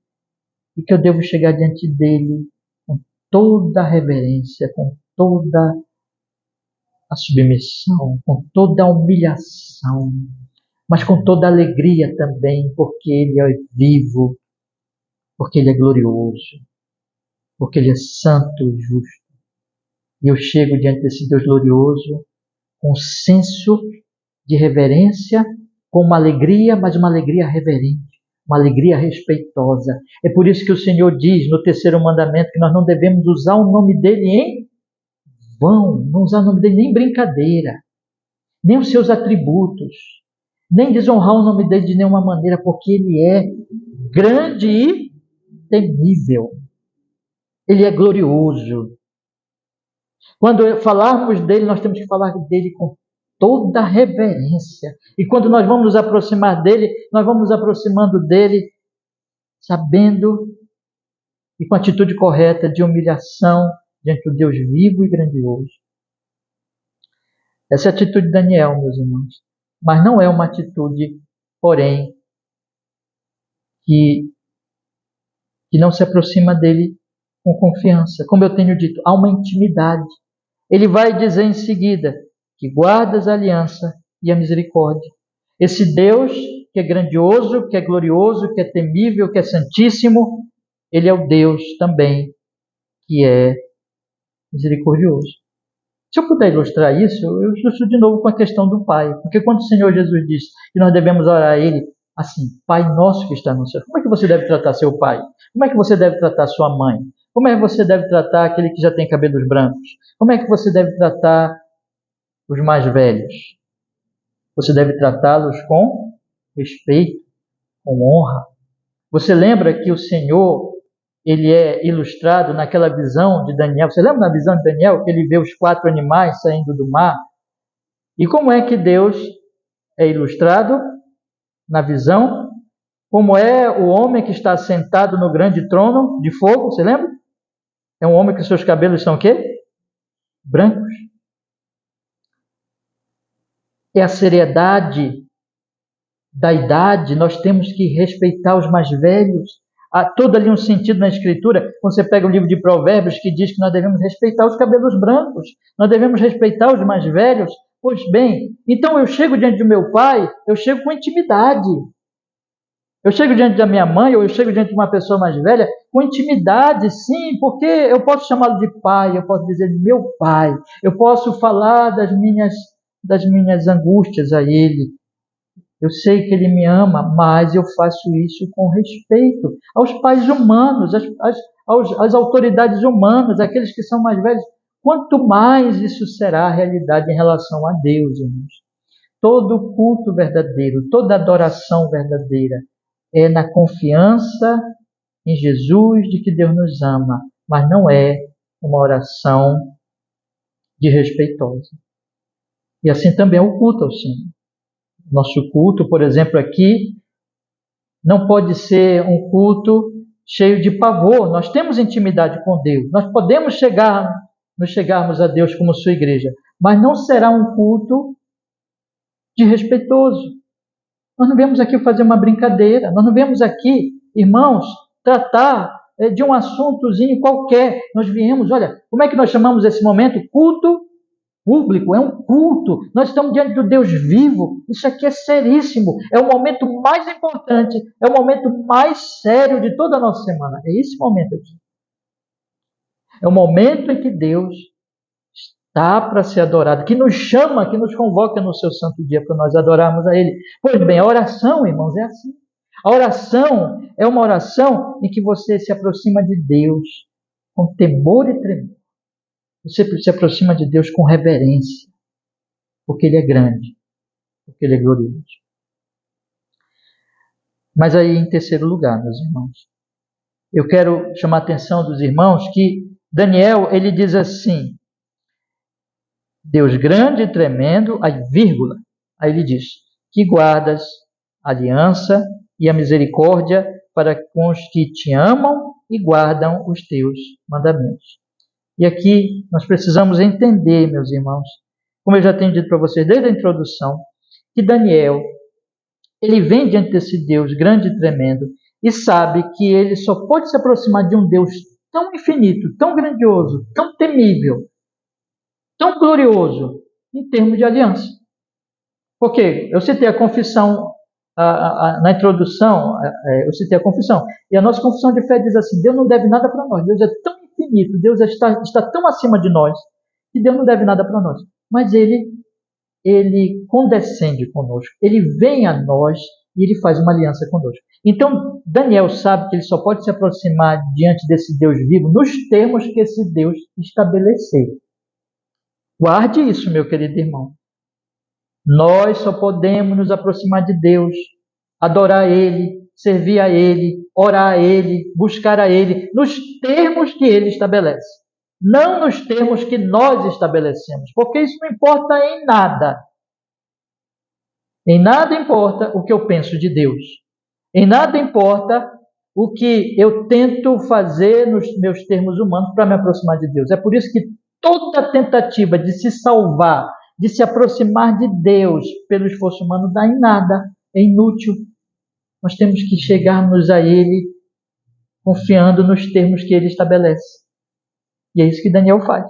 e que eu devo chegar diante dele com toda a reverência, com toda a submissão, com toda a humilhação, mas com toda a alegria também, porque ele é vivo, porque ele é glorioso, porque ele é santo e justo. E eu chego diante desse Deus glorioso com um senso de reverência, com uma alegria, mas uma alegria reverente, uma alegria respeitosa. É por isso que o Senhor diz no terceiro mandamento que nós não devemos usar o nome dele em vão, não usar o nome dele nem em brincadeira, nem os seus atributos, nem desonrar o nome dele de nenhuma maneira, porque ele é grande e temível. Ele é glorioso. Quando falarmos dele, nós temos que falar dele com toda reverência. E quando nós vamos nos aproximar dele, nós vamos nos aproximando dele sabendo e com a atitude correta de humilhação diante do Deus vivo e grandioso. Essa é a atitude de Daniel, meus irmãos. Mas não é uma atitude, porém, que não se aproxima dele com confiança. Como eu tenho dito, há uma intimidade. Ele vai dizer em seguida que guardas a aliança e a misericórdia. Esse Deus que é grandioso, que é glorioso, que é temível, que é santíssimo, ele é o Deus também que é misericordioso. Se eu puder ilustrar isso, eu ilustro de novo com a questão do Pai. Porque quando o Senhor Jesus diz que nós devemos orar a Ele assim, Pai nosso que está no céu, como é que você deve tratar seu pai? Como é que você deve tratar sua mãe? Como é que você deve tratar aquele que já tem cabelos brancos? Como é que você deve tratar os mais velhos? Você deve tratá-los com respeito, com honra. Você lembra que o Senhor, ele é ilustrado naquela visão de Daniel. Você lembra na visão de Daniel que ele vê os 4 animais saindo do mar? E como é que Deus é ilustrado na visão? Como é o homem que está sentado no grande trono de fogo? Você lembra? É um homem que seus cabelos são o quê? Brancos. É a seriedade da idade. Nós temos que respeitar os mais velhos. Há todo ali um sentido na Escritura, quando você pega o livro de Provérbios, que diz que nós devemos respeitar os cabelos brancos, nós devemos respeitar os mais velhos. Pois bem, então eu chego diante do meu pai, eu chego com intimidade. Eu chego diante da minha mãe, ou eu chego diante de uma pessoa mais velha, com intimidade, sim, porque eu posso chamá-lo de pai, eu posso dizer meu pai, eu posso falar das minhas angústias a ele. Eu sei que ele me ama, mas eu faço isso com respeito aos pais humanos, às autoridades humanas, aqueles que são mais velhos. Quanto mais isso será a realidade em relação a Deus, irmãos. Todo culto verdadeiro, toda adoração verdadeira é na confiança em Jesus de que Deus nos ama, mas não é uma oração desrespeitosa. E assim também é o culto ao Senhor. Nosso culto, por exemplo, aqui, não pode ser um culto cheio de pavor. Nós temos intimidade com Deus. Nós podemos chegarmos a Deus como sua igreja, mas não será um culto desrespeitoso. Nós não viemos aqui fazer uma brincadeira. Nós não viemos aqui, irmãos, tratar de um assuntozinho qualquer. Nós viemos, olha, como é que nós chamamos esse momento? Culto público, é um culto. Nós estamos diante do Deus vivo. Isso aqui é seríssimo. É o momento mais importante, é o momento mais sério de toda a nossa semana. É esse momento aqui. É o momento em que Deus está para ser adorado, que nos chama, que nos convoca no seu santo dia para nós adorarmos a Ele. Pois bem, a oração, irmãos, é assim. A oração é uma oração em que você se aproxima de Deus com temor e tremor. Você se aproxima de Deus com reverência, porque Ele é grande, porque Ele é glorioso. Mas aí, em terceiro lugar, meus irmãos, eu quero chamar a atenção dos irmãos que Daniel, ele diz assim, Deus grande e tremendo, aí vírgula, aí ele diz, que guardas a aliança e a misericórdia para com os que te amam e guardam os teus mandamentos. E aqui nós precisamos entender, meus irmãos, como eu já tenho dito para vocês desde a introdução, que Daniel, ele vem diante desse Deus grande e tremendo e sabe que ele só pode se aproximar de um Deus tão infinito, tão grandioso, tão temível, tão glorioso, em termos de aliança. Porque eu citei a confissão, na introdução, eu citei a confissão, e a nossa confissão de fé diz assim, Deus não deve nada para nós, Deus é tão infinito, Deus está tão acima de nós, que Deus não deve nada para nós. Mas Ele condescende conosco, Ele vem a nós e Ele faz uma aliança conosco. Então, Daniel sabe que ele só pode se aproximar diante desse Deus vivo nos termos que esse Deus estabeleceu. Guarde isso, meu querido irmão. Nós só podemos nos aproximar de Deus, adorar Ele, servir a Ele, orar a Ele, buscar a Ele, nos termos que Ele estabelece. Não nos termos que nós estabelecemos, porque isso não importa em nada. Em nada importa o que eu penso de Deus. Em nada importa o que eu tento fazer nos meus termos humanos para me aproximar de Deus. É por isso que toda tentativa de se salvar, de se aproximar de Deus pelo esforço humano, dá em nada, é inútil. Nós temos que chegarmos a Ele confiando nos termos que Ele estabelece. E é isso que Daniel faz.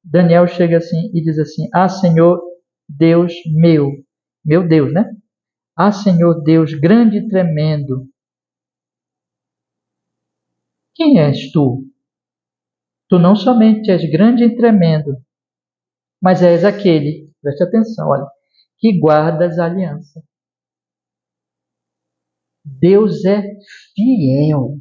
Daniel chega assim e diz assim: Ah, Senhor Deus meu Deus, né? Ah, Senhor Deus grande e tremendo, quem és tu? Tu não somente és grande e tremendo, mas és aquele, preste atenção, olha, que guardas a aliança. Deus é fiel.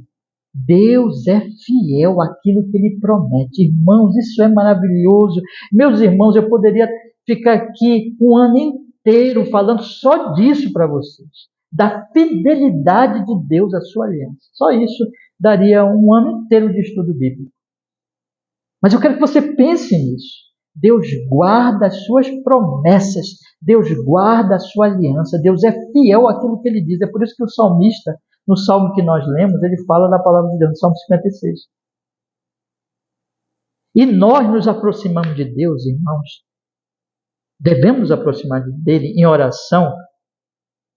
Deus é fiel àquilo que Ele promete. Irmãos, isso é maravilhoso. Meus irmãos, eu poderia ficar aqui um ano inteiro falando só disso para vocês. Da fidelidade de Deus à sua aliança. Só isso daria um ano inteiro de estudo bíblico. Mas eu quero que você pense nisso. Deus guarda as suas promessas. Deus guarda a sua aliança. Deus é fiel àquilo que Ele diz. É por isso que o salmista, no salmo que nós lemos, ele fala da palavra de Deus, no Salmo 56. E nós nos aproximamos de Deus, irmãos. Devemos nos aproximar dele em oração,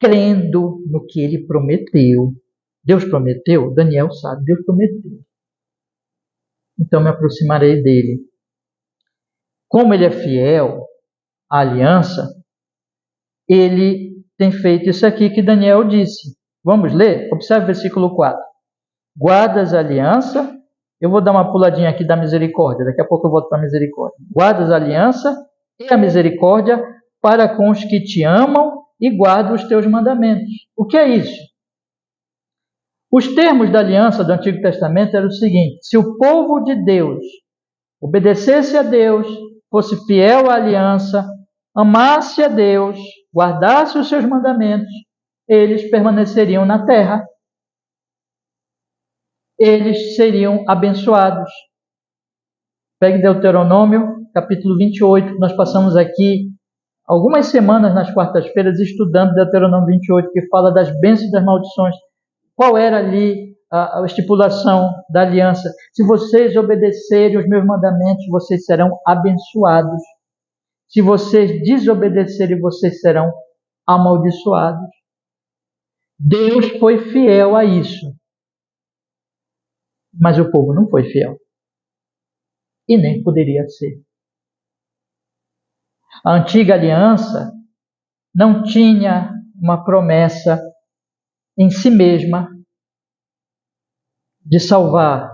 crendo no que Ele prometeu. Deus prometeu? Daniel sabe, Deus prometeu. Então me aproximarei dele. Como Ele é fiel à aliança, Ele tem feito isso aqui que Daniel disse. Vamos ler? Observe o versículo 4. Guardas a aliança. Eu vou dar uma puladinha aqui da misericórdia. Daqui a pouco eu volto para a misericórdia. Guardas a aliança e a misericórdia para com os que te amam e guardam os teus mandamentos. O que é isso? Os termos da aliança do Antigo Testamento eram o seguinte: se o povo de Deus obedecesse a Deus, fosse fiel à aliança, amasse a Deus, guardasse os seus mandamentos, eles permaneceriam na terra. Eles seriam abençoados. Pegue Deuteronômio, capítulo 28. Nós passamos aqui algumas semanas nas quartas-feiras estudando Deuteronômio 28, que fala das bênçãos e das maldições. Qual era ali a estipulação da aliança? Se vocês obedecerem os meus mandamentos, vocês serão abençoados. Se vocês desobedecerem, vocês serão amaldiçoados. Deus foi fiel a isso. Mas o povo não foi fiel. E nem poderia ser. A antiga aliança não tinha uma promessa em si mesma de salvar,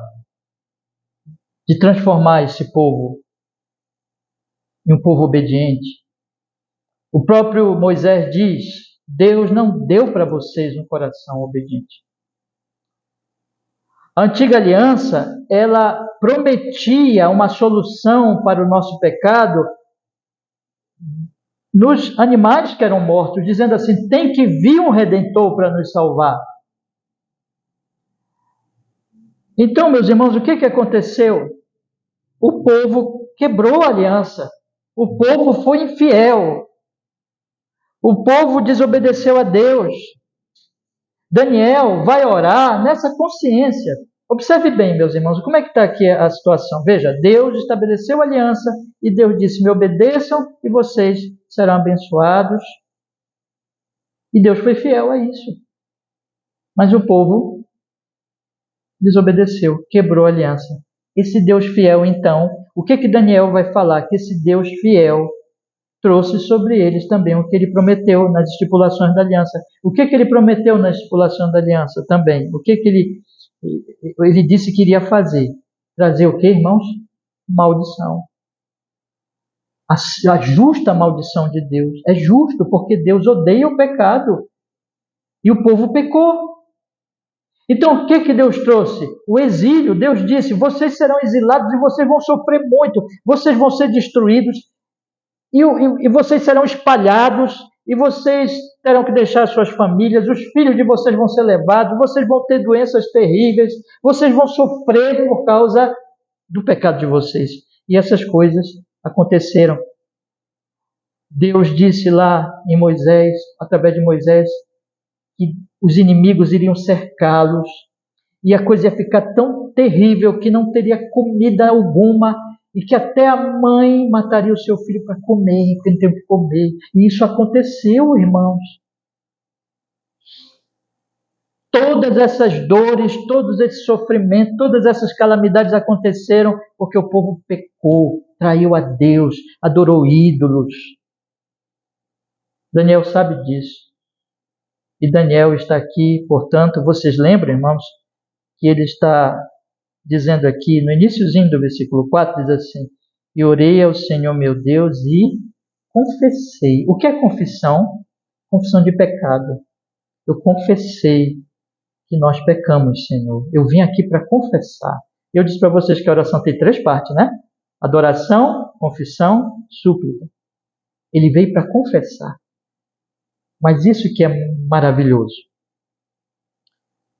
de transformar esse povo em um povo obediente. O próprio Moisés diz: Deus não deu para vocês um coração obediente. A antiga aliança, ela prometia uma solução para o nosso pecado nos animais que eram mortos, dizendo assim: tem que vir um Redentor para nos salvar. Então, meus irmãos, o que aconteceu? O povo quebrou a aliança. O povo foi infiel. O povo desobedeceu a Deus. Daniel vai orar nessa consciência. Observe bem, meus irmãos, como é que está aqui a situação. Veja, Deus estabeleceu a aliança e Deus disse: me obedeçam e vocês serão abençoados. E Deus foi fiel a isso. Mas o povo desobedeceu, quebrou a aliança. Esse Deus fiel, então, o que Daniel vai falar? Que esse Deus fiel trouxe sobre eles também o que ele prometeu nas estipulações da aliança. O que ele prometeu na estipulação da aliança também? O que ele disse que iria fazer? Trazer o que, irmãos? Maldição. A justa maldição de Deus. É justo, porque Deus odeia o pecado. E o povo pecou. Então, o que Deus trouxe? O exílio. Deus disse: vocês serão exilados e vocês vão sofrer muito. Vocês vão ser destruídos. E vocês serão espalhados, e vocês terão que deixar suas famílias, os filhos de vocês vão ser levados, vocês vão ter doenças terríveis, vocês vão sofrer por causa do pecado de vocês. E essas coisas aconteceram. Deus disse lá em Moisés, através de Moisés, que os inimigos iriam cercá-los e a coisa ia ficar tão terrível que não teria comida alguma e que até a mãe mataria o seu filho para comer, porque não tem o que comer. E isso aconteceu, irmãos. Todas essas dores, todos esses sofrimentos, todas essas calamidades aconteceram porque o povo pecou, traiu a Deus, adorou ídolos. Daniel sabe disso. E Daniel está aqui, portanto, vocês lembram, irmãos, que ele está dizendo aqui, no iniciozinho do versículo 4, diz assim: e orei ao Senhor meu Deus e confessei. O que é confissão? Confissão de pecado. Eu confessei que nós pecamos, Senhor. Eu vim aqui para confessar. Eu disse para vocês que a oração tem 3 partes, né? Adoração, confissão, súplica. Ele veio para confessar. Mas isso que é maravilhoso.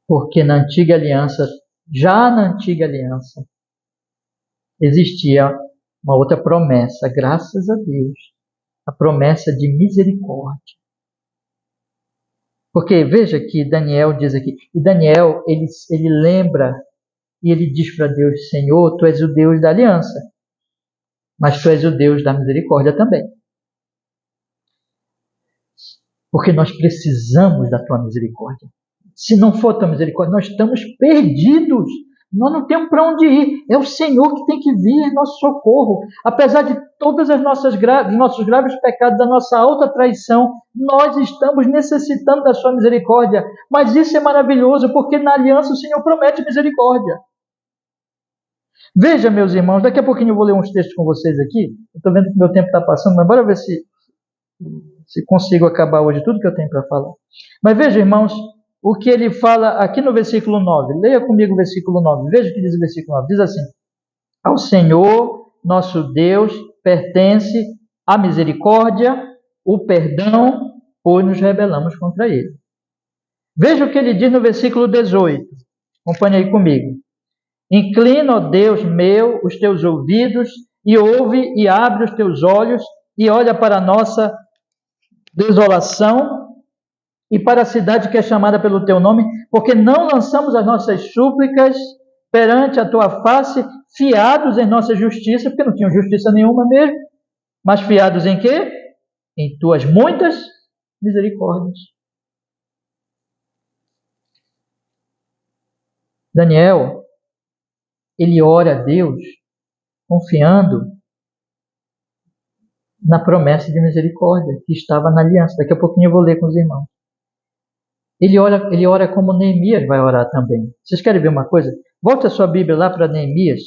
Porque na antiga aliança, já na antiga aliança, existia uma outra promessa, graças a Deus. A promessa de misericórdia. Porque veja que Daniel diz aqui, e Daniel, ele lembra e ele diz para Deus: Senhor, Tu és o Deus da aliança, mas Tu és o Deus da misericórdia também. Porque nós precisamos da Tua misericórdia. Se não for a Tua misericórdia, nós estamos perdidos. Nós não temos para onde ir. É o Senhor que tem que vir em nosso socorro. Apesar de todas as nossos graves pecados, da nossa alta traição, nós estamos necessitando da Sua misericórdia. Mas isso é maravilhoso, porque na aliança o Senhor promete misericórdia. Veja, meus irmãos, daqui a pouquinho eu vou ler uns textos com vocês aqui. Eu estou vendo que meu tempo está passando, mas bora ver se consigo acabar hoje tudo que eu tenho para falar. Mas veja, irmãos, o que ele fala aqui no versículo 9. Leia comigo o versículo 9. Veja o que diz o versículo 9. Diz assim: ao Senhor, nosso Deus, pertence a misericórdia, o perdão, pois nos rebelamos contra Ele. Veja o que ele diz no versículo 18. Acompanhe aí comigo. Inclina, ó Deus meu, os teus ouvidos e ouve e abre os teus olhos e olha para a nossa desolação e para a cidade que é chamada pelo teu nome, porque não lançamos as nossas súplicas perante a tua face, fiados em nossa justiça, porque não tinham justiça nenhuma mesmo, mas fiados em quê? Em tuas muitas misericórdias. Daniel, ele ora a Deus confiando na promessa de misericórdia que estava na aliança. Daqui a pouquinho eu vou ler com os irmãos. Ele ora como Neemias vai orar também. Vocês querem ver uma coisa? Volte a sua Bíblia lá para Neemias.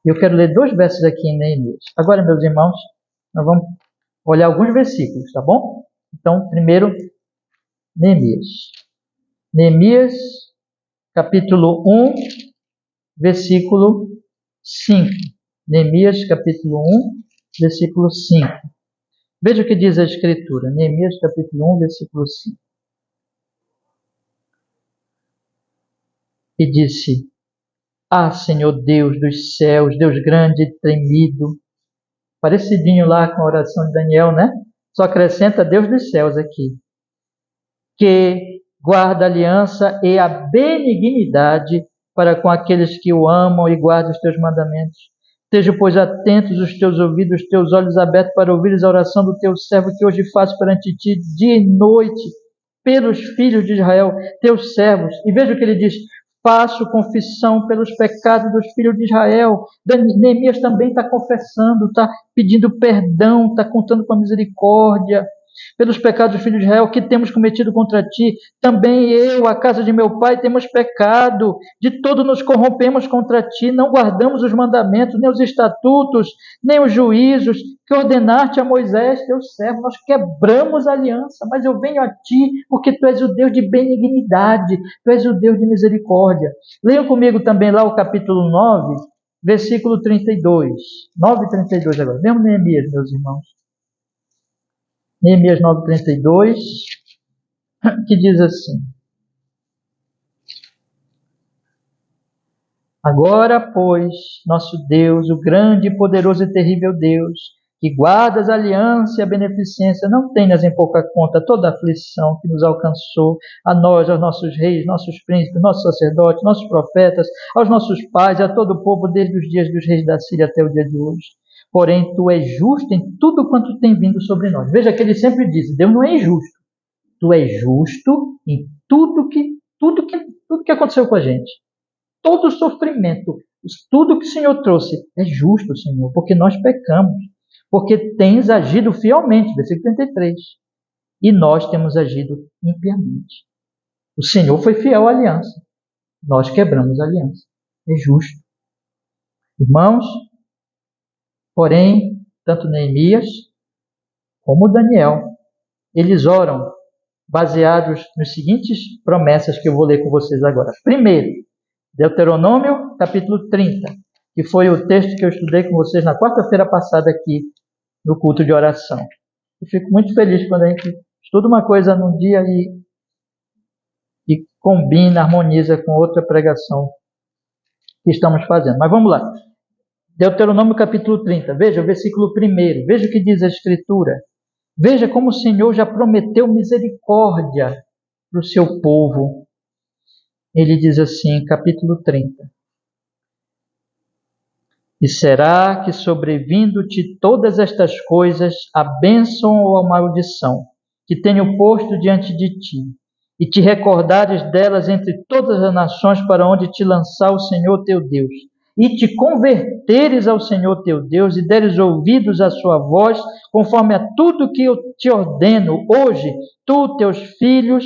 Eu quero ler 2 versos aqui em Neemias. Agora, meus irmãos, nós vamos olhar alguns versículos, tá bom? Então, primeiro, Neemias. Neemias, capítulo 1, versículo 5. Neemias, capítulo 1, versículo 5. Veja o que diz a Escritura. Neemias, capítulo 1, versículo 5. E disse: ah, Senhor Deus dos céus, Deus grande e temido. Parecidinho lá com a oração de Daniel, né? Só acrescenta Deus dos céus aqui. Que guarda a aliança e a benignidade para com aqueles que o amam e guardam os teus mandamentos. Estejam, pois, atentos os teus ouvidos, os teus olhos abertos para ouvires a oração do teu servo que hoje faço perante ti, dia e noite, pelos filhos de Israel, teus servos. E veja o que ele diz: faço confissão pelos pecados dos filhos de Israel. Neemias também está confessando, está pedindo perdão, está contando com a misericórdia pelos pecados dos filhos de Israel que temos cometido contra ti. Também eu, a casa de meu pai, temos pecado. De todo nos corrompemos contra ti. Não guardamos os mandamentos, nem os estatutos, nem os juízos que ordenaste a Moisés, teu servo. Nós quebramos a aliança, mas eu venho a ti porque tu és o Deus de benignidade, tu és o Deus de misericórdia. Leiam comigo também lá o capítulo 9, versículo 32. 9 e 32 agora. Mesmo Neemias, meus irmãos. Neemias 9:32, que diz assim: agora, pois, nosso Deus, o grande, poderoso e terrível Deus, que guardas a aliança e a beneficência, não tenhas em pouca conta toda a aflição que nos alcançou, a nós, aos nossos reis, nossos príncipes, nossos sacerdotes, nossos profetas, aos nossos pais e a todo o povo desde os dias dos reis da Síria até o dia de hoje. Porém, tu és justo em tudo quanto tem vindo sobre nós. Veja que ele sempre diz, Deus não é injusto. Tu és justo em tudo que aconteceu com a gente. Todo o sofrimento, tudo que o Senhor trouxe é justo, Senhor, porque nós pecamos. Porque tens agido fielmente, versículo 33. E nós temos agido impiamente. O Senhor foi fiel à aliança. Nós quebramos a aliança. É justo. Irmãos, porém, tanto Neemias como Daniel, eles oram baseados nas seguintes promessas que eu vou ler com vocês agora. Primeiro, Deuteronômio, capítulo 30, que foi o texto que eu estudei com vocês na quarta-feira passada aqui no culto de oração. Eu fico muito feliz quando a gente estuda uma coisa num dia e combina, harmoniza com outra pregação que estamos fazendo. Mas vamos lá. Deuteronômio capítulo 30, veja o versículo 1, veja o que diz a Escritura. Veja como o Senhor já prometeu misericórdia para o seu povo. Ele diz assim, capítulo 30. E será que sobrevindo-te todas estas coisas, a bênção ou a maldição, que tenho posto diante de ti, e te recordares delas entre todas as nações para onde te lançar o Senhor teu Deus, e te converteres ao Senhor teu Deus, e deres ouvidos à sua voz, conforme a tudo que eu te ordeno hoje, tu, teus filhos,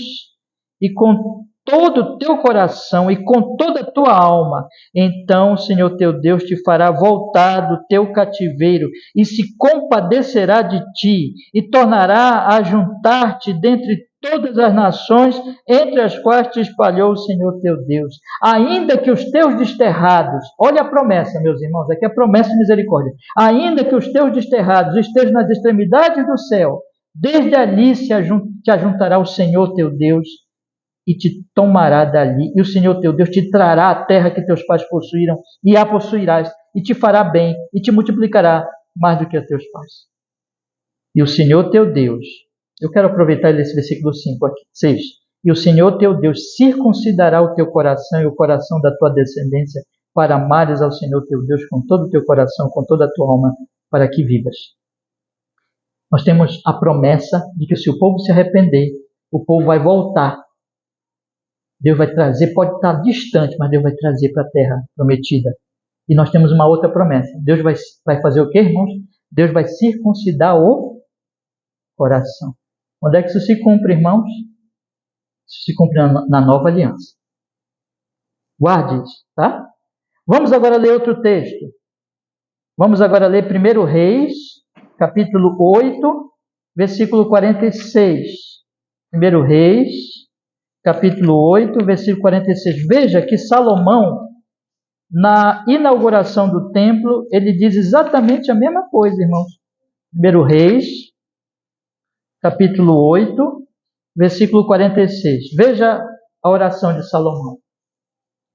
e com todo o teu coração e com toda a tua alma, então o Senhor teu Deus te fará voltar do teu cativeiro e se compadecerá de ti e tornará a juntar-te dentre todas as nações entre as quais te espalhou o Senhor teu Deus. Ainda que os teus desterrados, olha a promessa, meus irmãos, aqui é a promessa de misericórdia, ainda que os teus desterrados estejam nas extremidades do céu, desde ali te ajuntará o Senhor teu Deus e te tomará dali, e o Senhor teu Deus te trará a terra que teus pais possuíram, e a possuirás, e te fará bem, e te multiplicará mais do que a teus pais. E o Senhor teu Deus, eu quero aproveitar esse versículo 5 aqui, 6. E o Senhor teu Deus circuncidará o teu coração e o coração da tua descendência, para amares ao Senhor teu Deus com todo o teu coração, com toda a tua alma, para que vivas. Nós temos a promessa de que se o povo se arrepender, o povo vai voltar. Deus vai trazer, pode estar distante, mas Deus vai trazer para a terra prometida. E nós temos uma outra promessa. Deus vai fazer o quê, irmãos? Deus vai circuncidar o coração. Onde é que isso se cumpre, irmãos? Isso se cumpre na nova aliança. Guarde isso, tá? Vamos agora ler outro texto. Vamos agora ler 1 Reis, capítulo 8, versículo 46. 1 Reis, capítulo 8, versículo 46. Veja que Salomão, na inauguração do templo, ele diz exatamente a mesma coisa, irmãos. 1 Reis, capítulo 8, versículo 46. Veja a oração de Salomão.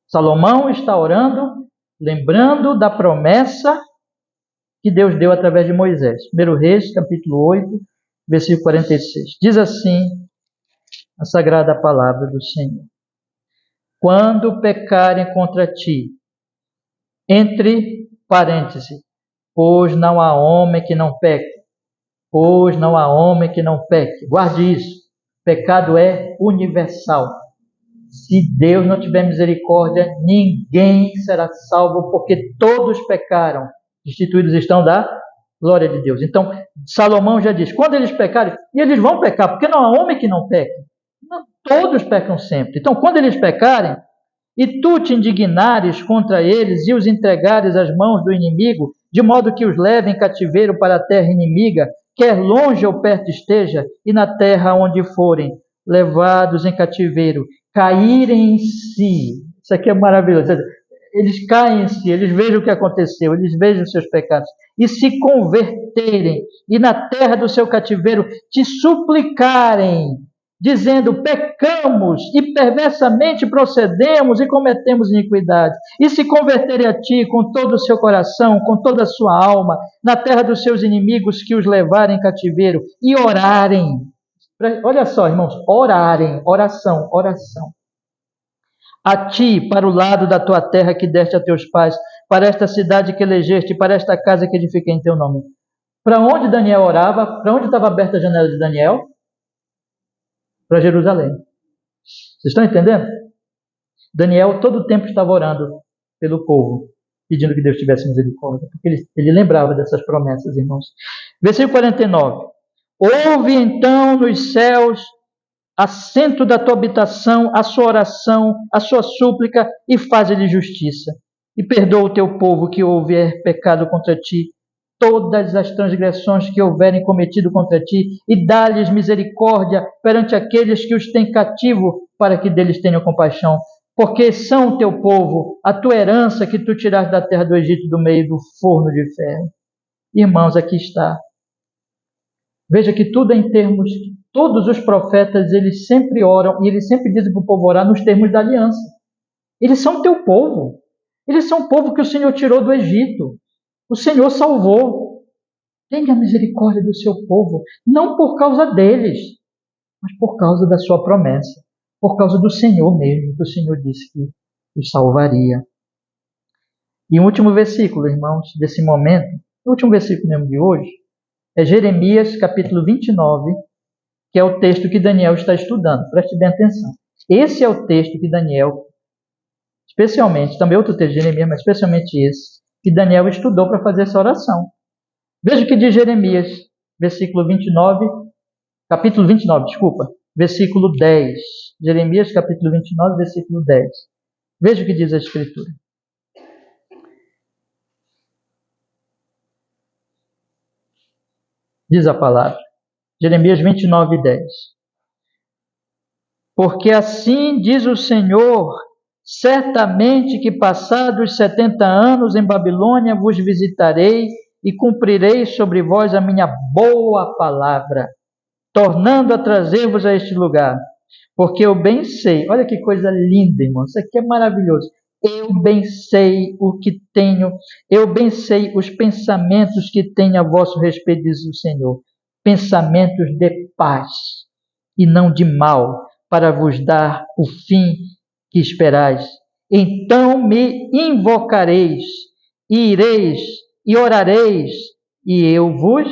Salomão está orando, lembrando da promessa que Deus deu através de Moisés. 1 Reis, capítulo 8, versículo 46. Diz assim a sagrada palavra do Senhor: quando pecarem contra ti, entre parênteses, pois não há homem que não peque, pois não há homem que não peque. Guarde isso, pecado é universal. Se Deus não tiver misericórdia, ninguém será salvo, porque todos pecaram, destituídos estão da glória de Deus. Então, Salomão já diz, quando eles pecarem, e eles vão pecar, porque não há homem que não peque. Todos pecam sempre. Então, quando eles pecarem, e tu te indignares contra eles e os entregares às mãos do inimigo, de modo que os levem cativeiro para a terra inimiga, quer longe ou perto esteja, e na terra onde forem levados em cativeiro, caírem em si. Isso aqui é maravilhoso. Eles caem em si, eles vejam o que aconteceu, eles vejam os seus pecados, e se converterem, e na terra do seu cativeiro te suplicarem, dizendo: pecamos e perversamente procedemos e cometemos iniquidade. E se converterem a ti com todo o seu coração, com toda a sua alma, na terra dos seus inimigos que os levarem em cativeiro, e orarem. Olha só, irmãos, orarem, oração, oração. A ti, para o lado da tua terra que deste a teus pais, para esta cidade que elegeste, para esta casa que edifiquei em teu nome. Para onde Daniel orava? Para onde estava aberta a janela de Daniel? Para Jerusalém. Vocês estão entendendo? Daniel todo o tempo estava orando pelo povo, pedindo que Deus tivesse misericórdia, porque ele lembrava dessas promessas, irmãos. Versículo 49. Ouve então nos céus assento da tua habitação, a sua oração, a sua súplica, e faze-lhe justiça. E perdoa o teu povo que houver pecado contra ti, todas as transgressões que houverem cometido contra ti, e dá-lhes misericórdia perante aqueles que os têm cativo, para que deles tenham compaixão. Porque são o teu povo, a tua herança que tu tiraste da terra do Egito, do meio do forno de ferro. Irmãos, aqui está. Veja que tudo é em termos, todos os profetas, eles sempre oram, e eles sempre dizem para o povo orar nos termos da aliança. Eles são teu povo. Eles são o povo que o Senhor tirou do Egito. O Senhor salvou. Tenha misericórdia do seu povo, não por causa deles, mas por causa da sua promessa, por causa do Senhor mesmo, que o Senhor disse que os salvaria. E o último versículo, irmãos, desse momento, o último versículo mesmo de hoje, é Jeremias capítulo 29, que é o texto que Daniel está estudando. Preste bem atenção. Esse é o texto que Daniel, especialmente, também outro texto de Jeremias, mas especialmente esse, que Daniel estudou para fazer essa oração. Veja o que diz Jeremias, capítulo 29, versículo 10. Jeremias capítulo 29, versículo 10. Veja o que diz a Escritura. Diz a palavra. Jeremias 29, 10. Porque assim diz o Senhor, certamente que passados 70 anos em Babilônia vos visitarei e cumprirei sobre vós a minha boa palavra, tornando a trazer-vos a este lugar. Porque eu bem sei, olha que coisa linda, irmão, isso aqui é maravilhoso. Eu bem sei o que tenho, eu bem sei os pensamentos que tenho a vosso respeito, diz o Senhor. Pensamentos de paz e não de mal, para vos dar o fim que esperais. Então me invocareis, e ireis, e orareis, e eu vos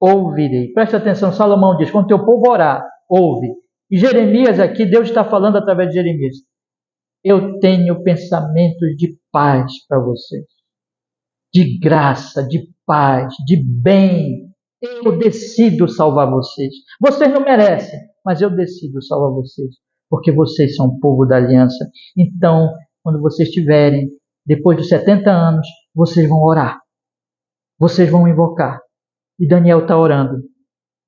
ouvirei. Presta atenção, Salomão diz, quando teu povo orar, ouve. E Jeremias aqui, Deus está falando através de Jeremias. Eu tenho pensamentos de paz para vocês. De graça, de paz, de bem. Eu decido salvar vocês. Vocês não merecem, mas eu decido salvar vocês. Porque vocês são o povo da aliança. Então, quando vocês tiverem, depois de 70 anos, vocês vão orar. Vocês vão invocar. E Daniel está orando.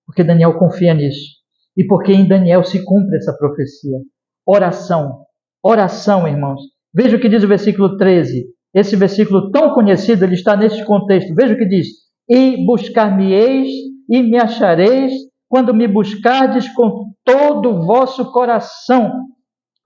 Porque Daniel confia nisso. E porque em Daniel se cumpre essa profecia. Oração. Oração, irmãos. Veja o que diz o versículo 13. Esse versículo tão conhecido, ele está nesse contexto. Veja o que diz. E buscar-me-eis e me achareis quando me buscardes com todo o vosso coração.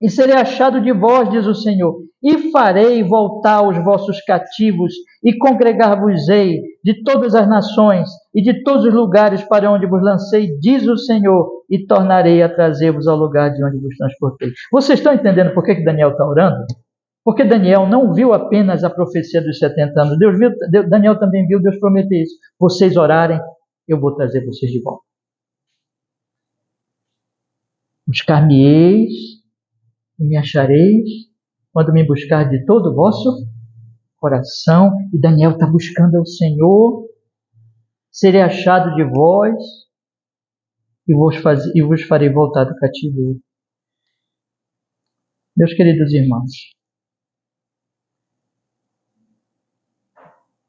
E serei achado de vós, diz o Senhor, e farei voltar os vossos cativos, e congregar-vos-ei de todas as nações, e de todos os lugares para onde vos lancei, diz o Senhor, e tornarei a trazer-vos ao lugar de onde vos transportei. Vocês estão entendendo por que Daniel está orando? Porque Daniel não viu apenas a profecia dos 70 anos, Daniel também viu Deus prometer isso. Vocês orarem, eu vou trazer vocês de volta. Buscar-me-eis, e me achareis quando me buscar de todo o vosso coração. E Daniel está buscando ao Senhor. Serei achado de vós e vos farei voltar do cativeiro. Meus queridos irmãos,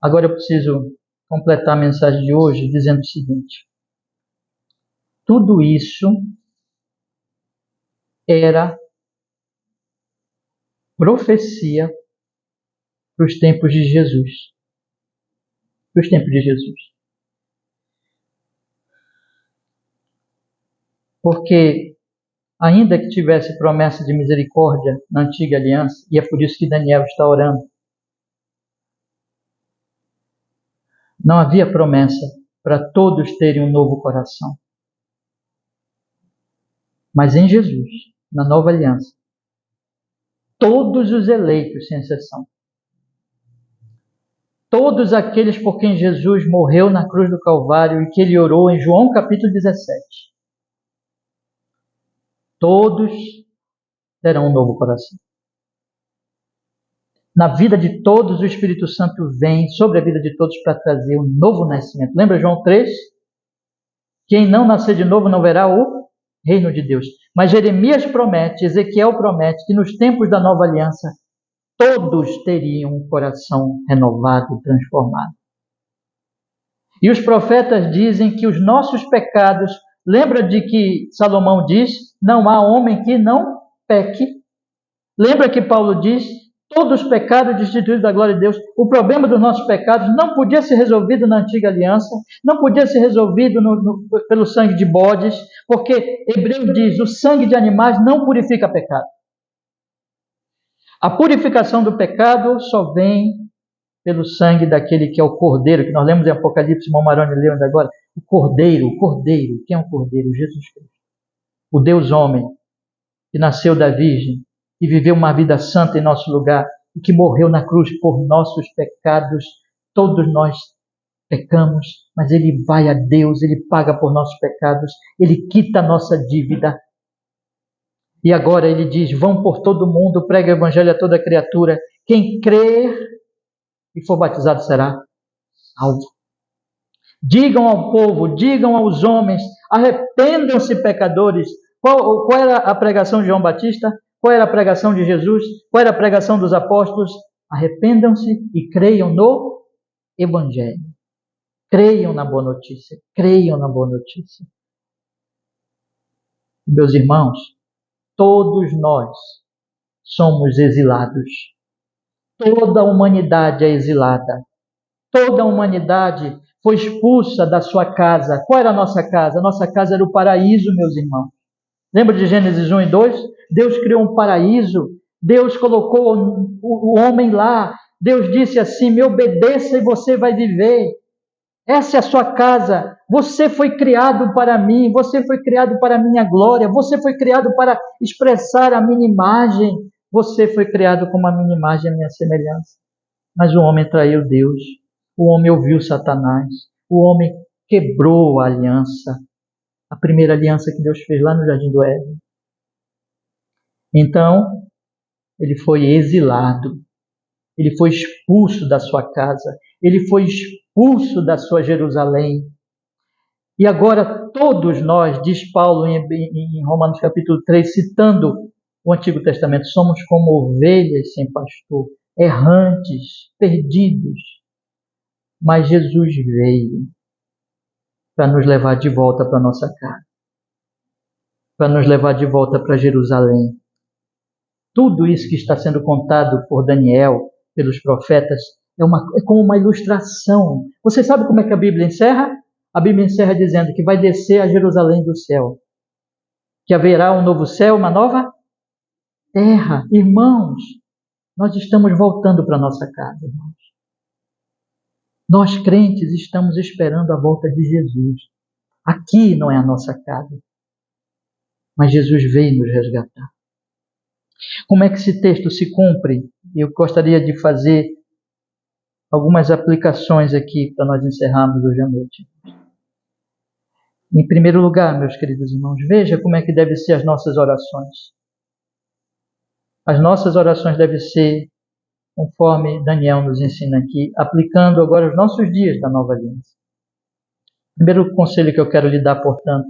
agora eu preciso completar a mensagem de hoje dizendo o seguinte. Tudo isso era profecia para os tempos de Jesus. Para os tempos de Jesus. Porque ainda que tivesse promessa de misericórdia na antiga aliança, e é por isso que Daniel está orando, não havia promessa para todos terem um novo coração. Mas em Jesus, na nova aliança, todos os eleitos, sem exceção, todos aqueles por quem Jesus morreu na cruz do Calvário e que ele orou em João capítulo 17, todos terão um novo coração. Na vida de todos, o Espírito Santo vem sobre a vida de todos para trazer um novo nascimento. Lembra João 3? Quem não nascer de novo não verá o reino de Deus. Mas Jeremias promete, Ezequiel promete que nos tempos da nova aliança, todos teriam um coração renovado, transformado. E os profetas dizem que os nossos pecados, lembra de que Salomão diz, não há homem que não peque. Lembra que Paulo diz, todos os pecados destituídos da glória de Deus. O problema dos nossos pecados não podia ser resolvido na antiga aliança, não podia ser resolvido pelo sangue de bodes, porque Hebreus diz, o sangue de animais não purifica pecado. A purificação do pecado só vem pelo sangue daquele que é o Cordeiro, que nós lemos em Apocalipse, o Maroni leu ainda agora. O Cordeiro. Quem é o Cordeiro? Jesus Cristo. O Deus homem, que nasceu da Virgem, e viveu uma vida santa em nosso lugar, e que morreu na cruz por nossos pecados. Todos nós pecamos, mas Ele vai a Deus, Ele paga por nossos pecados, Ele quita a nossa dívida. E agora Ele diz, vão por todo mundo, prega o Evangelho a toda criatura. Quem crer e for batizado será salvo. Digam ao povo, digam aos homens, arrependam-se, pecadores. Qual era a pregação de João Batista? Qual era a pregação de Jesus? Qual era a pregação dos apóstolos? Arrependam-se e creiam no Evangelho. Creiam na boa notícia. Creiam na boa notícia. Meus irmãos, todos nós somos exilados. Toda a humanidade é exilada. Toda a humanidade foi expulsa da sua casa. Qual era a nossa casa? A nossa casa era o paraíso, meus irmãos. Lembra de Gênesis 1 e 2? Deus criou um paraíso. Deus colocou o homem lá. Deus disse assim, me obedeça e você vai viver. Essa é a sua casa. Você foi criado para mim. Você foi criado para a minha glória. Você foi criado para expressar a minha imagem. Você foi criado como a minha imagem e a minha semelhança. Mas o homem traiu Deus. O homem ouviu Satanás. O homem quebrou a aliança. A primeira aliança que Deus fez lá no Jardim do Éden. Então, ele foi exilado. Ele foi expulso da sua casa. Ele foi expulso da sua Jerusalém. E agora todos nós, diz Paulo em Romanos capítulo 3, citando o Antigo Testamento, somos como ovelhas sem pastor, errantes, perdidos. Mas Jesus veio para nos levar de volta para a nossa casa, para nos levar de volta para Jerusalém. Tudo isso que está sendo contado por Daniel, pelos profetas, é como uma ilustração. Você sabe como é que a Bíblia encerra? A Bíblia encerra dizendo que vai descer a Jerusalém do céu, que haverá um novo céu, uma nova terra. Irmãos, nós estamos voltando para a nossa casa, irmãos. Nós crentes estamos esperando a volta de Jesus. Aqui não é a nossa casa, mas Jesus veio nos resgatar. Como é que esse texto se cumpre? Eu gostaria de fazer algumas aplicações aqui para nós encerrarmos hoje à noite. Em primeiro lugar, meus queridos irmãos, veja como é que devem ser as nossas orações. As nossas orações devem ser, conforme Daniel nos ensina aqui, aplicando agora os nossos dias da nova aliança. O primeiro conselho que eu quero lhe dar, portanto,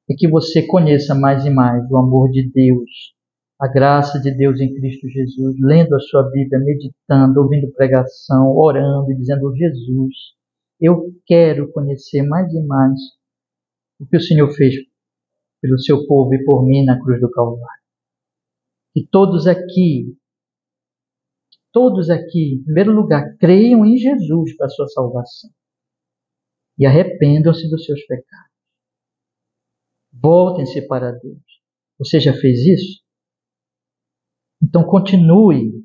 é que você conheça mais e mais o amor de Deus, a graça de Deus em Cristo Jesus, lendo a sua Bíblia, meditando, ouvindo pregação, orando e dizendo, Jesus, eu quero conhecer mais e mais o que o Senhor fez pelo seu povo e por mim na cruz do Calvário. Que todos aqui, em primeiro lugar, creiam em Jesus para a sua salvação e arrependam-se dos seus pecados. Voltem-se para Deus. Você já fez isso? Então continue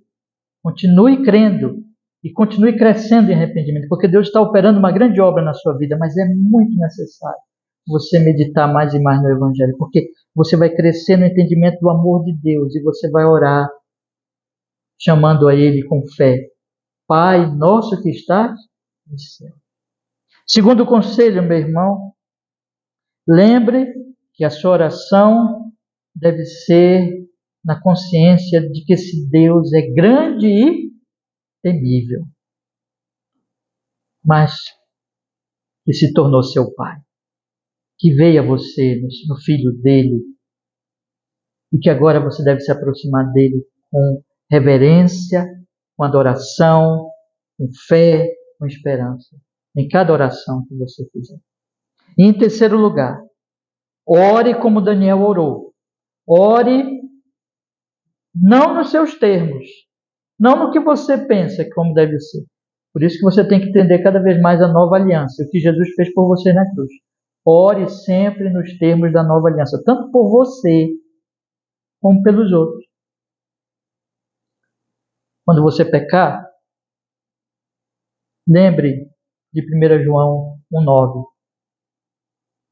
crendo e continue crescendo em arrependimento, porque Deus está operando uma grande obra na sua vida, mas é muito necessário você meditar mais e mais no Evangelho, porque você vai crescer no entendimento do amor de Deus e você vai orar chamando a Ele com fé. Pai nosso que estás no céu. Segundo conselho, meu irmão, lembre que a sua oração deve ser na consciência de que esse Deus é grande e temível, mas que se tornou seu Pai, que veio a você no Filho dele, e que agora você deve se aproximar dele com reverência, com adoração, com fé, com esperança, em cada oração que você fizer. E em terceiro lugar, ore como Daniel orou. Ore não nos seus termos, não no que você pensa como deve ser. Por isso que você tem que entender cada vez mais a nova aliança, o que Jesus fez por você na cruz. Ore sempre nos termos da nova aliança, tanto por você como pelos outros. Quando você pecar, lembre de 1 João 1,9.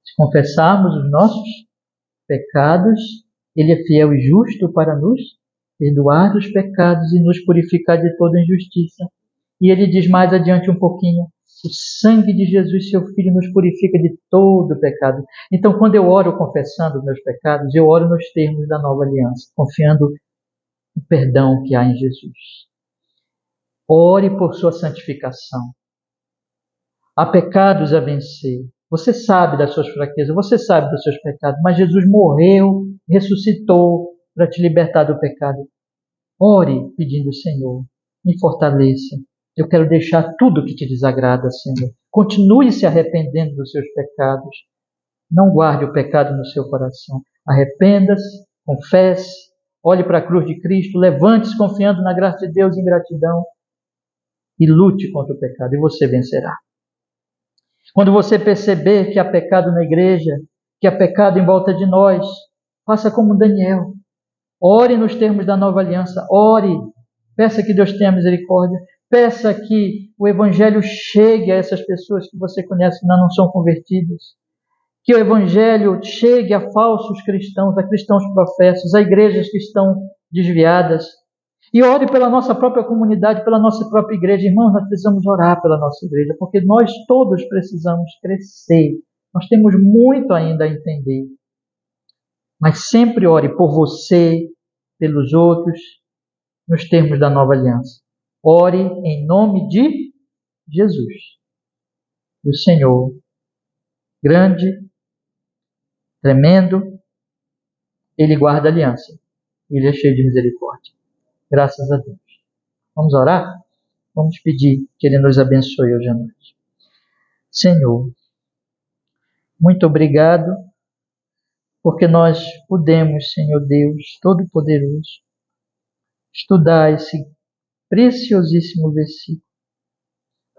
Se confessarmos os nossos pecados, Ele é fiel e justo para nos perdoar os pecados e nos purificar de toda injustiça. E ele diz mais adiante um pouquinho: o sangue de Jesus, seu Filho, nos purifica de todo pecado. Então, quando eu oro confessando os meus pecados, eu oro nos termos da nova aliança, confiando no perdão que há em Jesus. Ore por sua santificação. Há pecados a vencer. Você sabe das suas fraquezas, você sabe dos seus pecados, mas Jesus morreu, ressuscitou para te libertar do pecado. Ore pedindo: Senhor, me fortaleça. Eu quero deixar tudo que te desagrada, Senhor. Continue se arrependendo dos seus pecados. Não guarde o pecado no seu coração. Arrependa-se, confesse, olhe para a cruz de Cristo, levante-se confiando na graça de Deus em gratidão e lute contra o pecado e você vencerá. Quando você perceber que há pecado na igreja, que há pecado em volta de nós, faça como Daniel. Ore nos termos da nova aliança. Ore. Peça que Deus tenha misericórdia. Peça que o Evangelho chegue a essas pessoas que você conhece que ainda não são convertidas. Que o Evangelho chegue a falsos cristãos, a cristãos professos, a igrejas que estão desviadas. E ore pela nossa própria comunidade, pela nossa própria igreja. Irmãos, nós precisamos orar pela nossa igreja, porque nós todos precisamos crescer. Nós temos muito ainda a entender. Mas sempre ore por você, pelos outros, nos termos da nova aliança. Ore em nome de Jesus. E o Senhor, grande, tremendo, Ele guarda a aliança. Ele é cheio de misericórdia. Graças a Deus. Vamos orar? Vamos pedir que Ele nos abençoe hoje à noite. Senhor, muito obrigado, porque nós podemos, Senhor Deus Todo-Poderoso, estudar esse preciosíssimo versículo.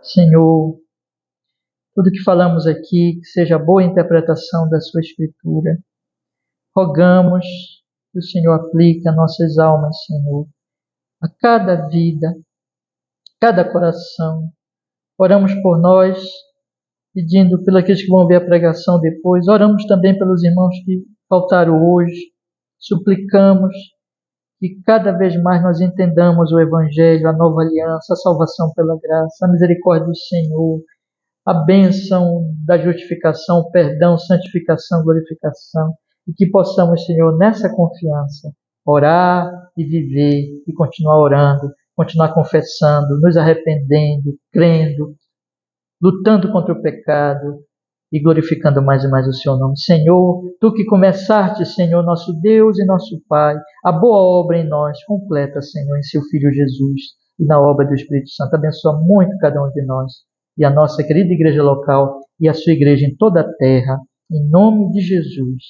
Senhor, tudo que falamos aqui, que seja boa interpretação da sua Escritura. Rogamos que o Senhor aplique a nossas almas, Senhor, a cada vida, cada coração. Oramos por nós, pedindo pelos que vão ver a pregação depois. Oramos também pelos irmãos que faltaram hoje. Suplicamos que cada vez mais nós entendamos o Evangelho, a nova aliança, a salvação pela graça, a misericórdia do Senhor, a bênção da justificação, perdão, santificação, glorificação, e que possamos, Senhor, nessa confiança, orar e viver e continuar orando, continuar confessando, nos arrependendo, crendo, lutando contra o pecado e glorificando mais e mais o Seu nome. Senhor, Tu que começaste, Senhor, nosso Deus e nosso Pai, a boa obra em nós, completa, Senhor, em Seu Filho Jesus e na obra do Espírito Santo. Abençoa muito cada um de nós e a nossa querida igreja local e a sua igreja em toda a terra, em nome de Jesus.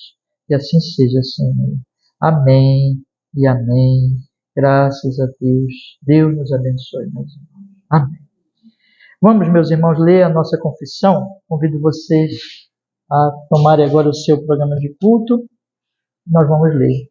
E assim seja, Senhor. Amém e amém. Graças a Deus. Deus nos abençoe, meus irmãos. Amém. Vamos, meus irmãos, ler a nossa confissão. Convido vocês a tomarem agora o seu programa de culto Nós vamos ler.